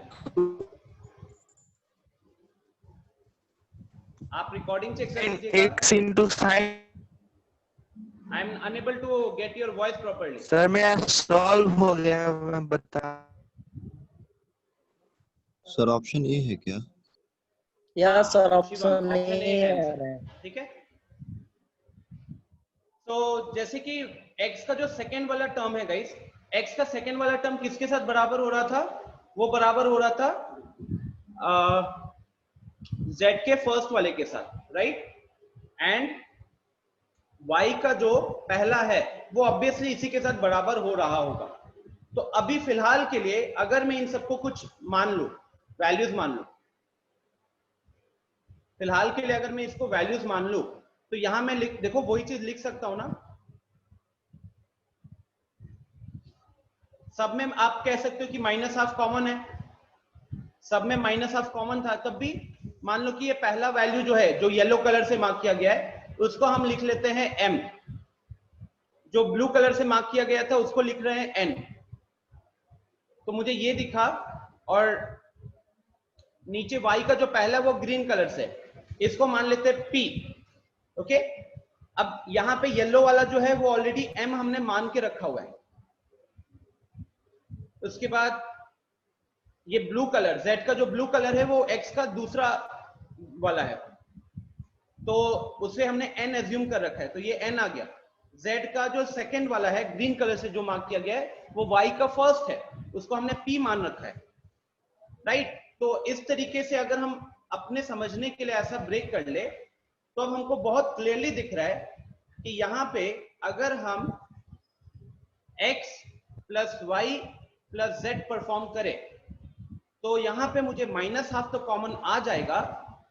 आप रिकॉर्डिंग चेक कर लीजिएगा। x into sine I am unable to get your voice properly. Sir मेरा सॉल्व हो गया मैं बता सर ऑप्शन ए है क्या? या sir Shivam, option option A A है आ आंसर, रहा है। ठीक है। तो जैसे कि x का जो सेकेंड वाला टर्म है गाइस, x का सेकेंड वाला टर्म किसके साथ बराबर हो रहा था? वो बराबर हो रहा था z के फर्स्ट वाले के साथ, राइट। एंड y का जो पहला है वो ऑब्वियसली इसी के साथ बराबर हो रहा होगा। तो अभी फिलहाल के लिए अगर मैं इन सबको कुछ मान लूं, वैल्यूज मान लूं, फिलहाल के लिए अगर मैं इसको वैल्यूज मान लूं, तो यहां मैं देखो वही चीज लिख सकता हूं ना। सब में आप कह सकते हो कि माइनस हाफ कॉमन है, सब में माइनस हाफ कॉमन था, तब भी मान लो कि ये पहला वैल्यू जो है जो येलो कलर से मार्क किया गया है उसको हम लिख लेते हैं m, जो ब्लू कलर से मार्क किया गया था उसको लिख रहे हैं n। तो मुझे ये दिखा, और नीचे y का जो पहला वो ग्रीन कलर से, इसको मान लेते हैं p, ओके। अब यहां पे येलो वाला जो है वो ऑलरेडी m हमने मान के रखा हुआ है। उसके बाद ये ब्लू कलर, z का जो ब्लू कलर है वो x का दूसरा वाला है, तो उसे हमने n एज्यूम कर रखा है, तो ये n आ गया। z का जो सेकंड वाला है ग्रीन कलर से जो मार्क किया गया है वो y का फर्स्ट है, उसको हमने p मान रखा है, राइट। तो इस तरीके से अगर हम अपने समझने के लिए ऐसा ब्रेक कर ले तो अब हमको बहुत क्लियरली दिख रहा है कि यहाँ पे अगर हम x plus y plus z perform करें तो यहाँ पे मुझे माइनस हाफ तो कॉमन आ जाएगा,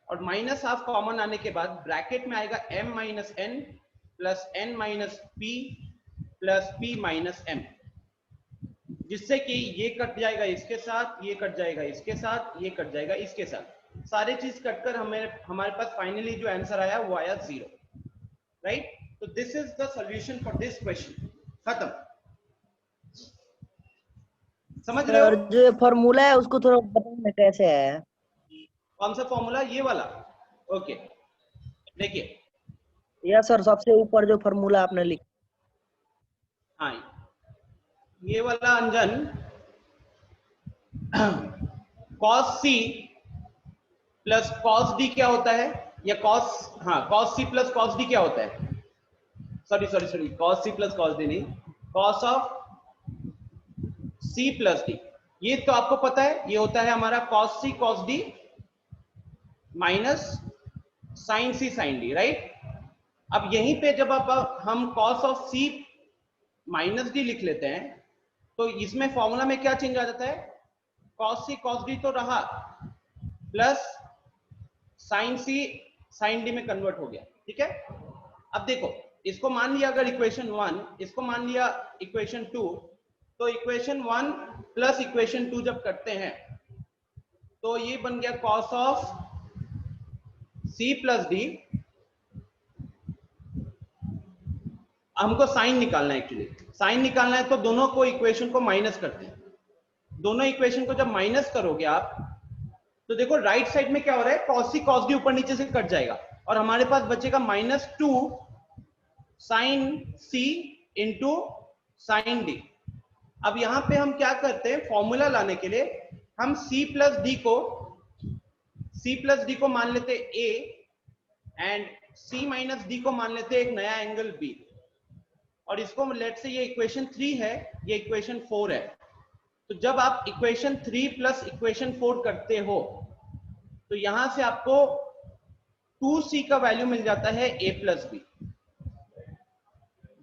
और माइनस हाफ कॉमन आने के बाद ब्रैकेट में आएगा m minus n plus n minus p plus p minus m, जिससे कि ये कट जाएगा इसके साथ, ये कट जाएगा इसके साथ, ये कट जाएगा इसके साथ, सारे चीज कटकर हमारे पास फाइनली जो आंसर आया वो आया 0, राइट। तो this is the solution for this question, खत्म। समझ रहे सर हो? जो ये फॉर्मूला है उसको थोड़ा बताना कैसे है। कौन सा फॉर्मूला? ये वाला, ओके। देखिए, या सर सबसे ऊपर जो फॉर्मूला आपने लिखा। हाँ ये वाला अंजन, cos c plus cos d क्या होता है, या cos c plus cos d क्या होता है? Sorry cos c plus cos d नहीं, cos of c plus d, ये तो आपको पता है, ये होता है हमारा cos c cos d minus sin c sin d, right. अब यहीं पे जब हम cos of c minus d लिख लेते हैं तो इसमें फॉर्मूला में क्या चेंज आ जाता है? cos c cos d तो रहा, plus sin c sin d में कन्वर्ट हो गया, ठीक है। अब देखो, इसको मान लिया अगर इक्वेशन 1, इसको मान लिया इक्वेशन 2, तो इक्वेशन 1 प्लस इक्वेशन 2 जब करते हैं तो ये बन गया cos of c plus d। हमको साइन निकालना है, एक्चुअली साइन निकालना है, तो दोनों को इक्वेशन को माइनस करते हैं। दोनों इक्वेशन को जब माइनस करोगे आप तो देखो राइट साइड में क्या हो रहा है, cos c cos d ऊपर नीचे से कट जाएगा और हमारे पास बचेगा -2 sin c into sin d। अब यहां पे हम क्या करते हैं, फॉर्मूला लाने के लिए हम c प्लस d को मान लेते a and c minus d को मान लेते एक नया एंगल b, और इसको लेट से ये इक्वेशन 3 है, ये इक्वेशन 4 है। तो जब आप इक्वेशन 3 प्लस इक्वेशन 4 करते हो तो यहां से आपको 2c का वैल्यू मिल जाता है a प्लस b।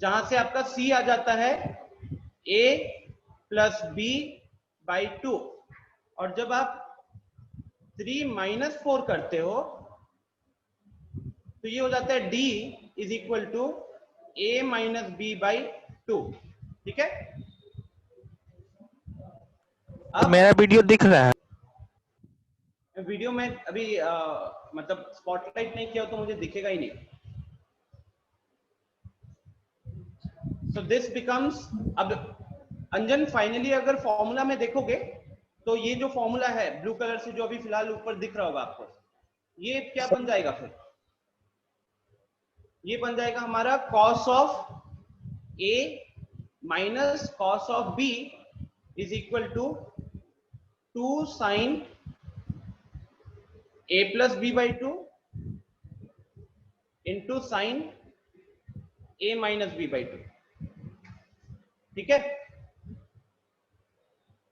जहां से आपका c आ जाता है a प्लस b बाई 2, और जब आप 3 माइनस 4 करते हो तो ये हो जाता है d is equal to a minus b by 2। ठीक है, तो मेरा वीडियो दिख रहा है? वीडियो में अभी मतलब स्पॉटलाइट नहीं किया तो मुझे दिखेगा ही नहीं। सो दिस बिकम्स, अब अंजन फाइनली अगर फॉर्मूला में देखोगे तो ये जो फॉर्मूला है ब्लू कलर से जो अभी फिलहाल ऊपर दिख रहा होगा आपको, ये क्या बन जाएगा? फिर ये बन जाएगा हमारा cos of a minus cos of b is equal to 2 sine a plus b by 2 into sine a minus b by 2। ठीक है,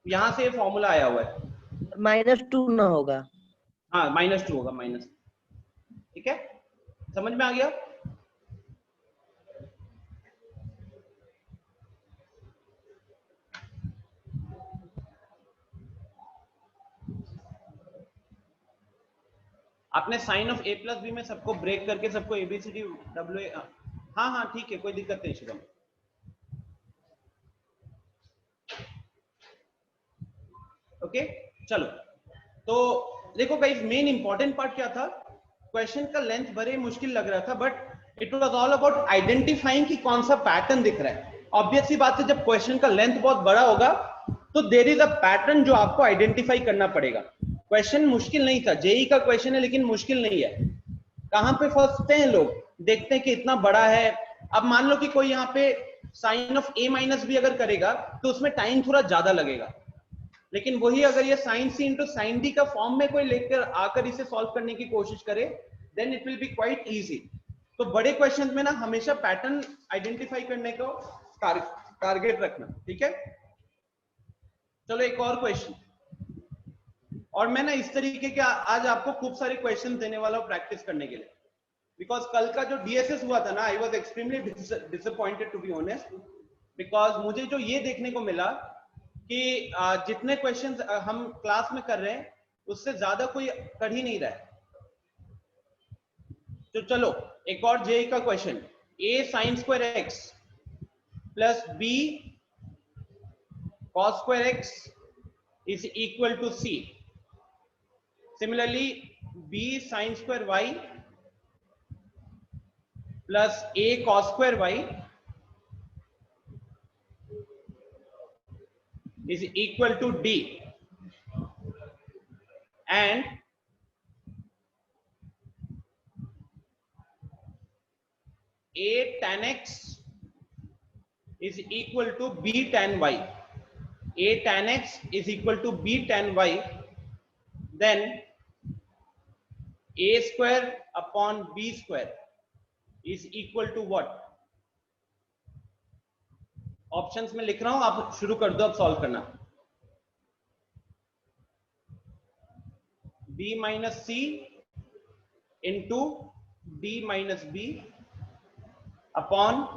यहां से फॉर्मूला आया हुआ है। -2 ना होगा? हाँ -2 होगा, माइनस। ठीक है, समझ में आ गया? आपने sine of a plus b में सबको ब्रेक करके सबको एबीसीडी डब्ल्यू ए, हाँ हाँ ठीक है, कोई दिक्कत नहीं शुभम। ओके चलो, तो देखो गाइस मेन इंपॉर्टेंट पार्ट क्या था, क्वेश्चन का लेंथ बड़े मुश्किल लग रहा था but it was all about identifying कि कौन सा पैटर्न दिख रहा है। ऑब्वियस सी बात है, जब क्वेश्चन का लेंथ बहुत बड़ा होगा तो देयर इज अ पैटर्न जो आपको आइडेंटिफाई करना पड़ेगा। क्वेश्चन मुश्किल नहीं था, जेई का क्वेश्चन है लेकिन मुश्किल नहीं है। कहां पे फंसते हैं लोग, देखते हैं कि इतना बड़ा है। अब मान लो कि कोई यहाँ पे sine of a minus b अगर करेगा तो उसमें टाइम थोड़ा ज्यादा लगेगा, लेकिन वही अगर ये साइन सी इंटू साइन डी का फॉर्म में कोई लेकर आकर इसे सॉल्व करने की कोशिश करे then it will be quite easy. तो बड़े क्वेश्चन में ना हमेशा पैटर्न आइडेंटिफाई करने को टारगेट रखना। ठीक है, चलो एक और क्वेश्चन, और मैं ना इस तरीके के आज आपको खूब सारे क्वेश्चन देने वाला हूं प्रैक्टिस करने के लिए, बिकॉज कल का जो डीएसएस हुआ था ना, I was extremely disappointed to be honest, because मुझे जो ये देखने को मिला कि जितने क्वेश्चंस हम क्लास में कर रहे हैं उससे ज्यादा कोई कर ही नहीं रहा है। तो चलो एक और जेई का question, a sine square x plus b cos square x is equal to c। Similarly b sine square y plus a cos square y is equal to d, and a tan x is equal to b tan y. A tan x is equal to b tan y, then a square upon b square is equal to what? Options में लिख रहा हूं, आप शुरू कर दो अब solve करना। b minus C into d minus B upon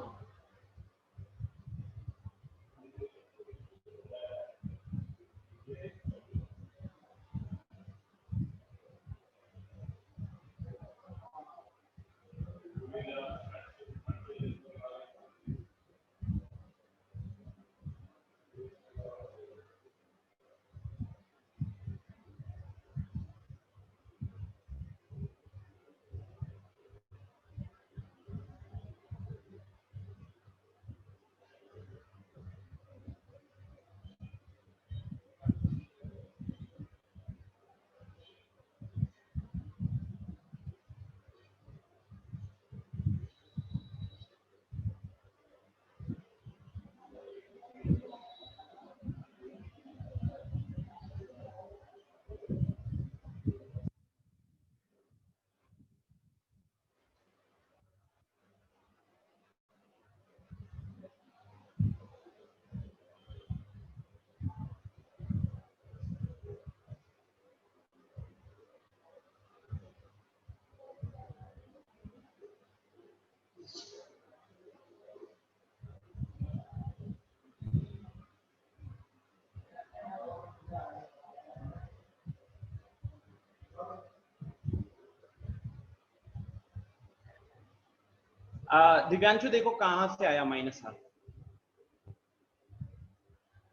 Divyanshu देखो कहां से आया माइनस हाफ,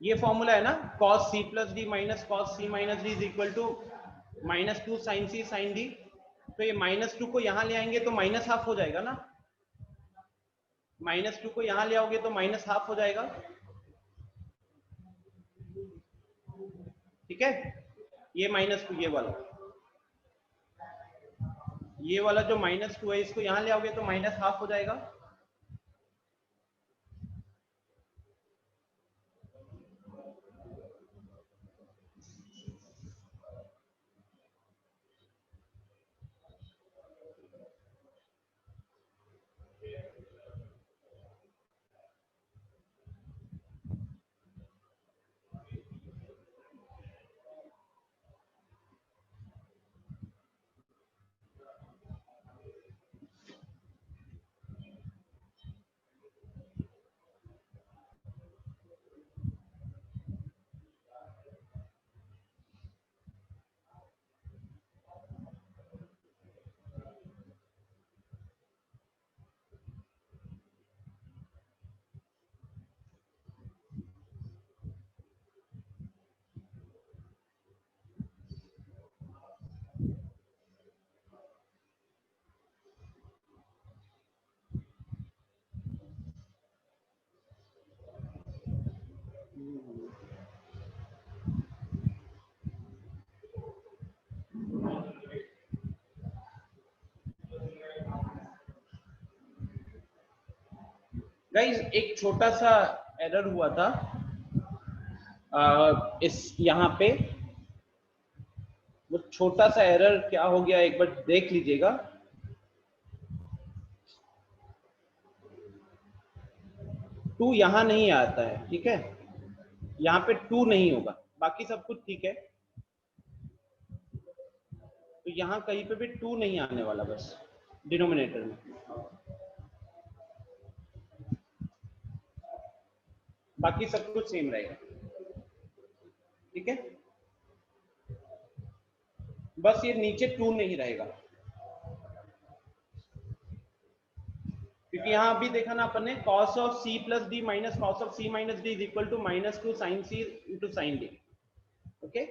ये फॉर्मूला है ना, cos c plus d minus cos c minus d is equal to -2 sin c sin d। तो ये -2 को यहां ले आएंगे तो माइनस हाफ हो जाएगा ना, -2 को यहां ले आओगे तो माइनस हाफ हो जाएगा, ठीक है। ये -2 ये वाला जो -2 है इसको यहां ले आओगे तो माइनस हाफ हो जाएगा। गाइस एक छोटा सा एरर हुआ था इस यहाँ पे, वो छोटा सा एरर क्या हो गया एक बार देख लीजिएगा। टू यहाँ नहीं आता है, ठीक है, यहाँ पे 2 नहीं होगा, बाकी सब कुछ ठीक है। तो यहाँ कहीं पे भी 2 नहीं आने वाला, बस डिनोमिनेटर में, बाकी सब कुछ सेम रहेगा, ठीक है। बस ये नीचे 2 नहीं रहेगा, क्योंकि यहां अभी देखा ना अपन ने cos of c plus d minus cos of c minus d is equal to -2 sin c into sin d, okay.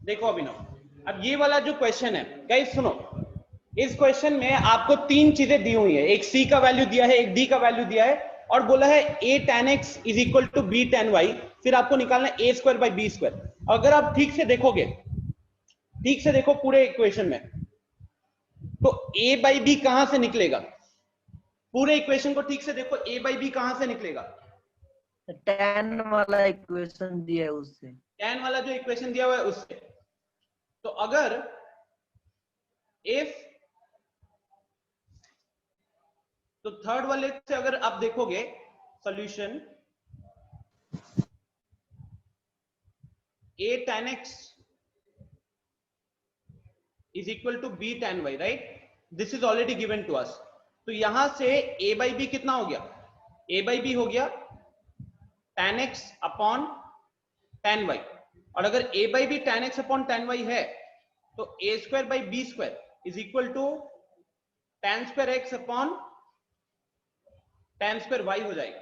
देखो अभिनव, अब ये वाला जो क्वेश्चन है गाइस सुनो, इस क्वेश्चन में आपको 3 चीजें दी हुई है, एक c का वैल्यू दिया है, एक d का वैल्यू दिया है, और बोला है a tan x is equal to b tan y, फिर आपको निकालना है a square by b square. अगर आप ठीक से देखोगे, ठीक से देखो पूरे इक्वेशन में, तो a बाई b कहां से निकलेगा, पूरे इक्वेशन को ठीक से देखो, a बाई b कहां से निकलेगा, tan वाला इक्वेशन दिया है उससे, tan वाला जो इक्वेशन दिया हुआ है उससे। तो अगर इफ, तो थर्ड वाले से अगर आप देखोगे solution, a tan x is equal to b tan y, right? This is already given to us. तो यहां से a by b कितना हो गया, a by b हो गया tan x upon tan y, और अगर a by b tan x upon tan y है तो a square by b square is equal to tan square x upon tan square y हो जाएगा।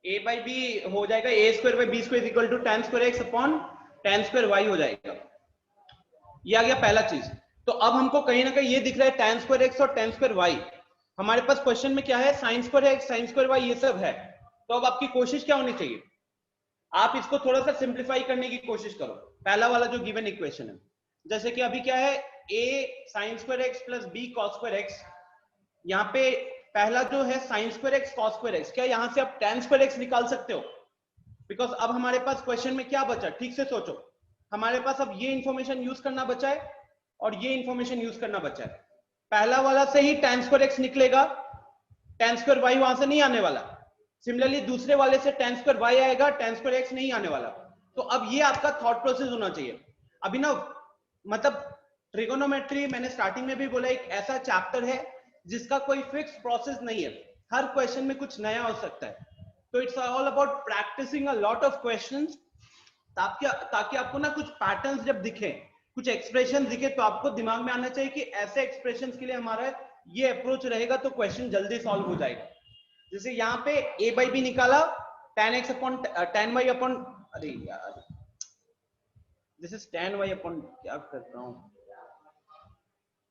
a by b हो जाएगा a square by b square equal to tan square x upon tan square y हो जाएगा। ये आ गया पहला चीज। तो अब हमको कहीं ना कहीं ये दिख रहा है tan स्क्वायर x और tan स्क्वायर y, हमारे पास क्वेश्चन में क्या है, sin square x sin square y ये सब है। तो अब आपकी कोशिश क्या होनी चाहिए, आप इसको थोड़ा सा सिंप्लीफाई करने की कोशिश करो। पहला वाला जो गिवन इक्वेशन है, जैसे कि अभी क्या है, a sin square x plus b cos square x, यहाँ पे पहला जो है sin square x cos square x, क्या यहाँ से आप tan स्क्वायर x निकाल सकते हो? बिकॉज अब हमारे पास क्वेश्चन में क्या बचा, ठीक से सोचो, हमारे पास अब ये इंफॉर्मेशन यूज करना बचा है और ये इंफॉर्मेशन यूज करना बचा है। पहला वाला से ही tan स्क्वायर x निकलेगा, tan स्क्वायर y वहां से नहीं आने वाला। सिमिलरली दूसरे वाले से tan स्क्वायर y आएगा, tan स्क्वायर x नहीं आने वाला। तो अब ये आपका थॉट प्रोसेस होना चाहिए। अभिनव, मतलब ट्रिगोनोमेट्री मैंने स्टार्टिंग में भी बोला, एक ऐसा चैप्टर है जिसका कोई फिक्स प्रोसेस नहीं है, हर क्वेश्चन में कुछ नया हो सकता है। तो it's all about practising a lot of questions ताकि आपको ना कुछ पैटर्न्स जब दिखे, कुछ एक्सप्रेशन दिखे, तो आपको दिमाग में आना चाहिए कि ऐसे एक्सप्रेशंस के लिए हमारा ये अप्रोच रहेगा तो क्वेश्चन जल्दी सॉल्व हो जाएगा। जैसे यहाँ पे a by b निकाला, tan x upon tan y upon, अरे यार this is tan y upon, क्या करता हूँ,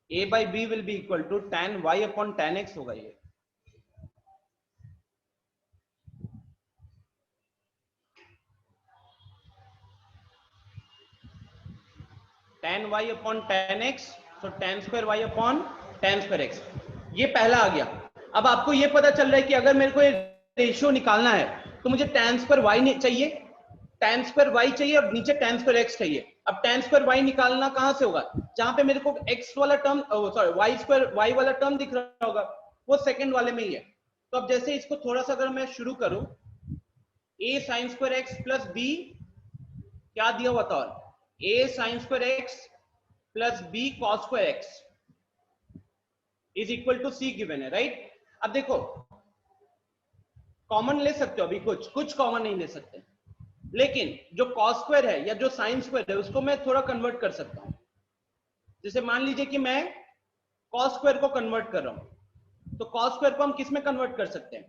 a by b will be equal to tan y upon tan x होगा ये। tan y upon tan x, so tan square y upon tan square x, ये पहला आ गया। अब आपको ये पता चल रहा है कि अगर मेरे को रेशियो निकालना है तो मुझे tan स्क्वायर y चाहिए, tan स्क्वायर y चाहिए और नीचे tan स्क्वायर x चाहिए। अब tan स्क्वायर y निकालना कहां से होगा, जहां पे मेरे को x वाला term, sorry y square y वाला टर्म दिख रहा होगा, वो सेकंड वाले में ही है। तो अब जैसे इसको थोड़ा सा अगर मैं शुरू करूं, a sin square x plus b, क्या दिया हुआ था, a sin square x plus b cos square x is equal to c given है, राइट। अब देखो कॉमन ले सकते हो, अभी कुछ कॉमन नहीं ले सकते, लेकिन जो cos स्क्वायर है या जो sin स्क्वायर है उसको मैं थोड़ा कन्वर्ट कर सकता हूं। जैसे मान लीजिए कि मैं cos स्क्वायर को कन्वर्ट कर रहा हूं, तो cos स्क्वायर को हम किस में कन्वर्ट कर सकते हैं,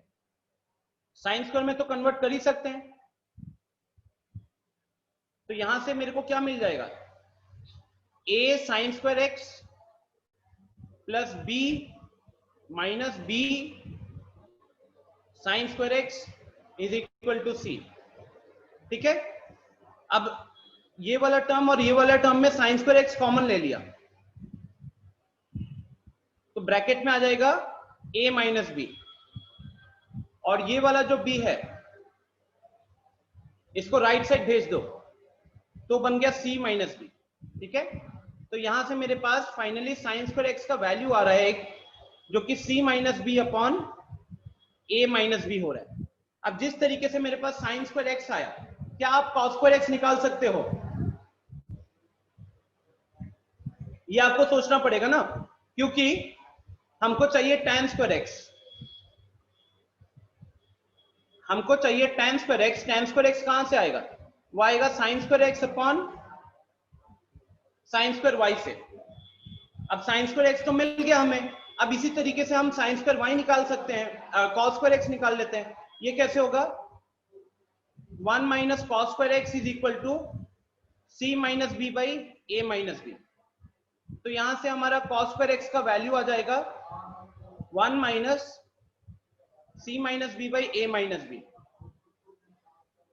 sin स्क्वायर में तो कन्वर्ट कर ही सकते हैं। तो यहां से मेरे को क्या मिल जाएगा, a sin square x plus b minus b sin square x is equal to c, ठीक है। अब ये वाला टर्म और ये वाला टर्म में sin स्क्वायर x कॉमन ले लिया, तो ब्रैकेट में आ जाएगा a माइनस b, और ये वाला जो b है इसको राइट साइड भेज दो तो बन गया c माइनस b, ठीक है। तो यहां से मेरे पास फाइनली sin स्क्वायर x का वैल्यू आ रहा है एक, जो कि c minus B upon a minus b हो रहा है। अब जिस तरीके से मेरे पास sin स्क्वायर x आया, क्या आप cos स्क्वायर x निकाल सकते हो, ये आपको सोचना पड़ेगा ना, क्योंकि हमको चाहिए tan स्क्वायर x, हमको चाहिए tan square x। tan square x कहां से आएगा, वो आएगा sin square x upon sin square y से। अब sin स्क्वायर x तो मिल गया हमें, अब इसी तरीके से हम sin स्क्वायर y निकाल सकते हैं, cos स्क्वायर x निकाल लेते हैं। ये कैसे होगा, 1 minus cos square x is equal to c minus b by a minus b। तो यहां से हमारा cos स्क्वायर x का वैल्यू आ जाएगा 1 minus c minus b by a minus b।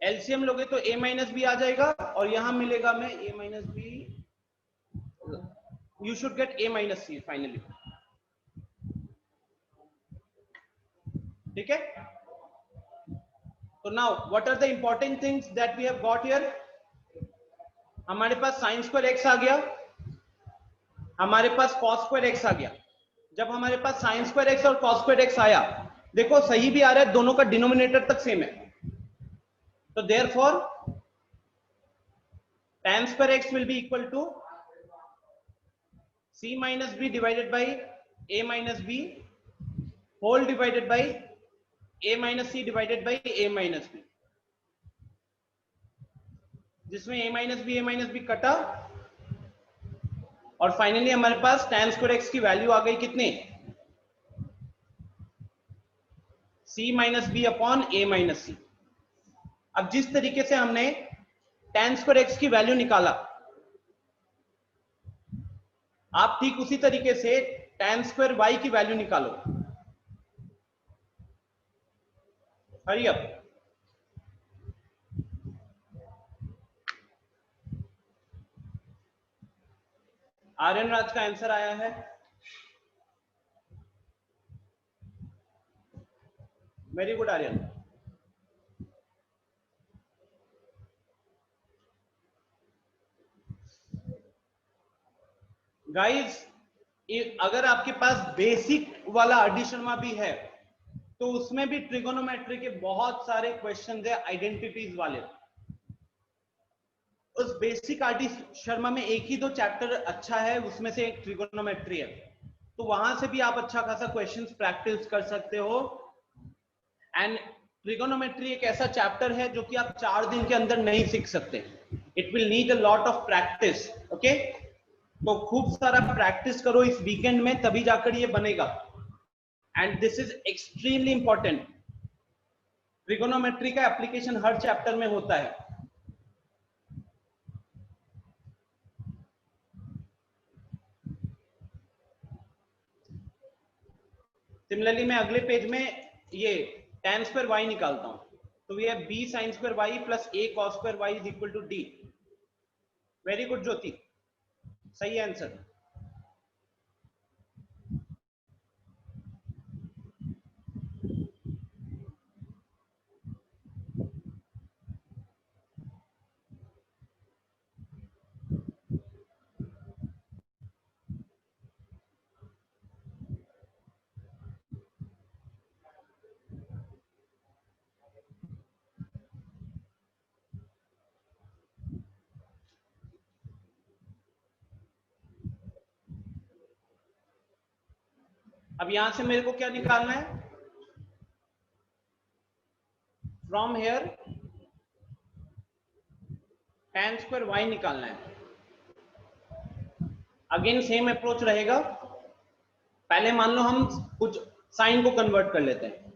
LCM लोगे तो a माइनस b आ जाएगा, और यहां मिलेगा में a minus b, you should get a minus c finally, ठीक है। तो now what are the important things that we have got here, हमारे पास sin स्क्वायर x आ गया, हमारे पास cos स्क्वायर x आ गया। जब हमारे पास sin स्क्वायर x और cos स्क्वायर x आया, देखो सही भी आ रहा है, दोनों का डिनोमिनेटर तक सेम है, तो therefore tan square x will be equal to c minus b divided by a minus b whole divided by a minus c divided by a minus b, जिसमें a minus b कटा, और finally हमारे पास tan square x की value आ गई कितनी, c minus b upon a minus c। अब जिस तरीके से हमने tan स्क्वायर x की वैल्यू निकाला, आप ठीक उसी तरीके से tan स्क्वायर y की वैल्यू निकालो। हरी अप, आर्यन राज का आंसर आया है, वेरी गुड आर्यन। गाइस, अगर आपके पास बेसिक वाला एडिशन भी है तो उसमें भी ट्रिगोनोमेट्री के बहुत सारे क्वेश्चंस है आइडेंटिटीज वाले। उस बेसिक शर्मा में एक ही दो चैप्टर अच्छा है, उसमें से एक ट्रिगोनोमेट्री है, तो वहां से भी आप अच्छा खासा क्वेश्चंस प्रैक्टिस कर सकते हो। एंड ट्रिगोनोमेट्री एक ऐसा चैप्टर है जो कि आप 4 दिन के अंदर नहीं सीख सकते. It will need a lot of practice. Okay, तो खूब सारा प्रैक्टिस करो इस वीकेंड में, तभी जाकर ये बनेगा. And this is extremely important. Trigonometry का एप्लीकेशन हर चैप्टर में होता है. सिमिलरली मैं अगले पेज में ये tan स्क्वायर y निकालता हूं. तो ये b sin square y plus a cos square y is equal to d. Very good Jyoti, सही आंसर. अब यहां से मेरे को क्या निकालना है? From here tan square y निकालना है. अगेन सेम अप्रोच रहेगा. पहले मान लो हम कुछ साइन को कन्वर्ट कर लेते हैं.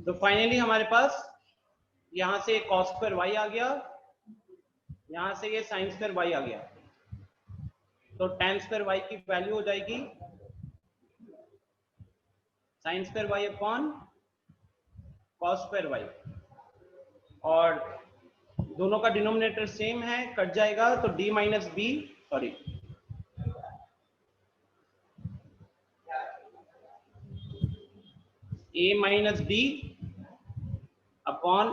तो फाइनली हमारे पास यहां से cos स्क्वायर y आ गया, यहां से ये sin स्क्वायर y आ गया. तो tan स्क्वायर y की वैल्यू हो जाएगी sin square y upon cos square y. और दोनों का डिनोमिनेटर सेम है, कट जाएगा. तो d minus b, sorry, a minus B upon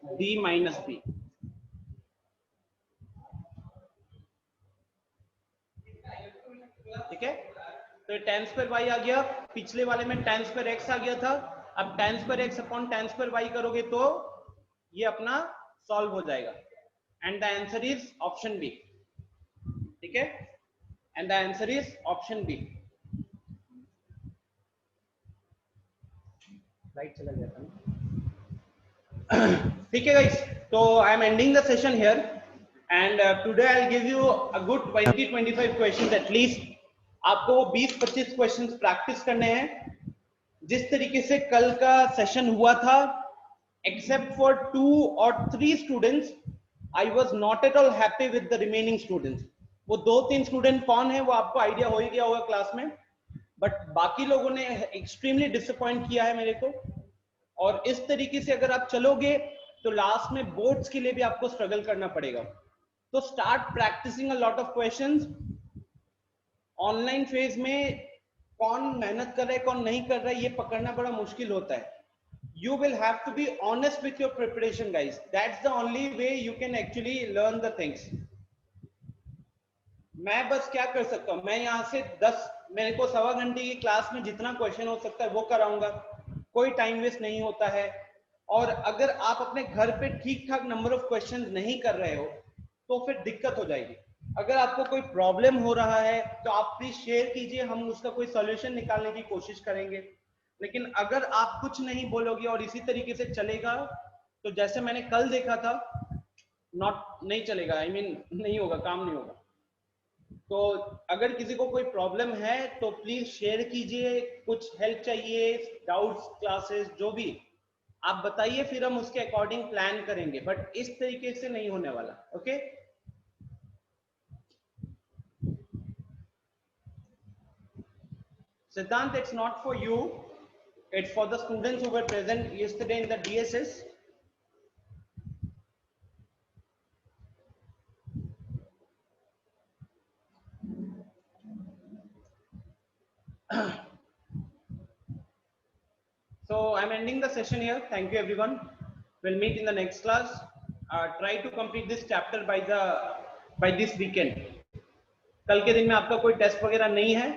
d minus b. ठीक है, तो tan स्क्वायर y आ गया. पिछले वाले में tan स्क्वायर x आ गया था. अब tan square x upon tan square y करोगे तो ये अपना सॉल्व हो जाएगा. And the answer is option b. ठीक है, and the answer is option b. Light चला गया था. ठीक है गाइस, तो I am ending the session here and today I will give you a good 20-25 questions at least. आपको 20-25 questions practice करने हैं जिस तरीके से कल का सेशन हुआ था. Except for 2 or 3 students, I was not at all happy with the remaining students. वो 2-3 स्टूडेंट कौन है वो आपको आइडिया हो ही गया होगा क्लास में, बट बाकी लोगों ने एक्सट्रीमली डिसअपॉइंट किया है मेरे को. और इस तरीके से अगर आप चलोगे तो लास्ट में बोर्ड्स के लिए भी आपको स्ट्रगल करना पड़ेगा. तो start practising a lot of questions. Online phase में कौन मेहनत कर रहा है कौन नहीं कर रहा है ये पकड़ना बड़ा मुश्किल होता है. You will have to be honest with your preparation, guys. That's the only way you can actually learn the things. मैं बस क्या कर सकता हूँ, मैं यहाँ से 10, मेरे को 1.25 घंटे की क्लास में जितना क्वेश्चन हो सकता है वो कराऊंगा, कोई टाइम वेस्ट नहीं होता है। और अगर आप अपने घर पे ठीक ठाक नंबर ऑफ क्वेश्चन नहीं कर रहे हो तो फिर दिक्कत हो जाएगी। अगर आपको कोई प्रॉब्लम हो रहा है तो आप प्लीज शेयर कीजिए, हम उसका कोई सॉल्यूशन निकालने की कोशिश करेंगे। लेकिन अगर आप कुछ नहीं बोलोगे और इसी तरीके से चलेगा तो जैसे मैंने कल देखा था, नहीं चलेगा, I mean, नहीं होगा, काम नहीं होगा। तो अगर किसी को कोई प्रॉब्लम है तो प्लीज शेयर कीजिए, कुछ हेल्प चाहिए, डाउट्स, क्लासेस, जो भी आप बताइए, फिर हम उसके अकॉर्डिंग प्लान करेंगे, बट इस तरीके से नहीं होने वाला। Okay Siddhant, it's not for you, it's for the students who were present yesterday in the DSS. So I'm ending the session here. Thank you everyone. We'll meet in the next class. Try to complete this chapter by this weekend. कल के दिन में आपका कोई test वगैरह नहीं है,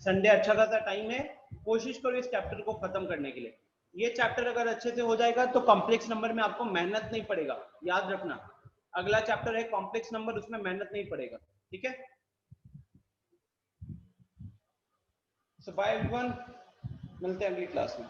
Sunday अच्छा खासा टाइम है, कोशिश करो इस चैप्टर को खत्म करने के लिए। ये चैप्टर अगर अच्छे से हो जाएगा तो कॉम्प्लेक्स नंबर में आपको मेहनत नहीं पड़ेगा, याद रखना। अगला चैप्टर है कॉम्प्लेक्स नंबर, उसमें मेहनत नहीं पड़ेगा, ठीक है। सो बाय एवरीवन, मिलते हैं अगली क्लास में।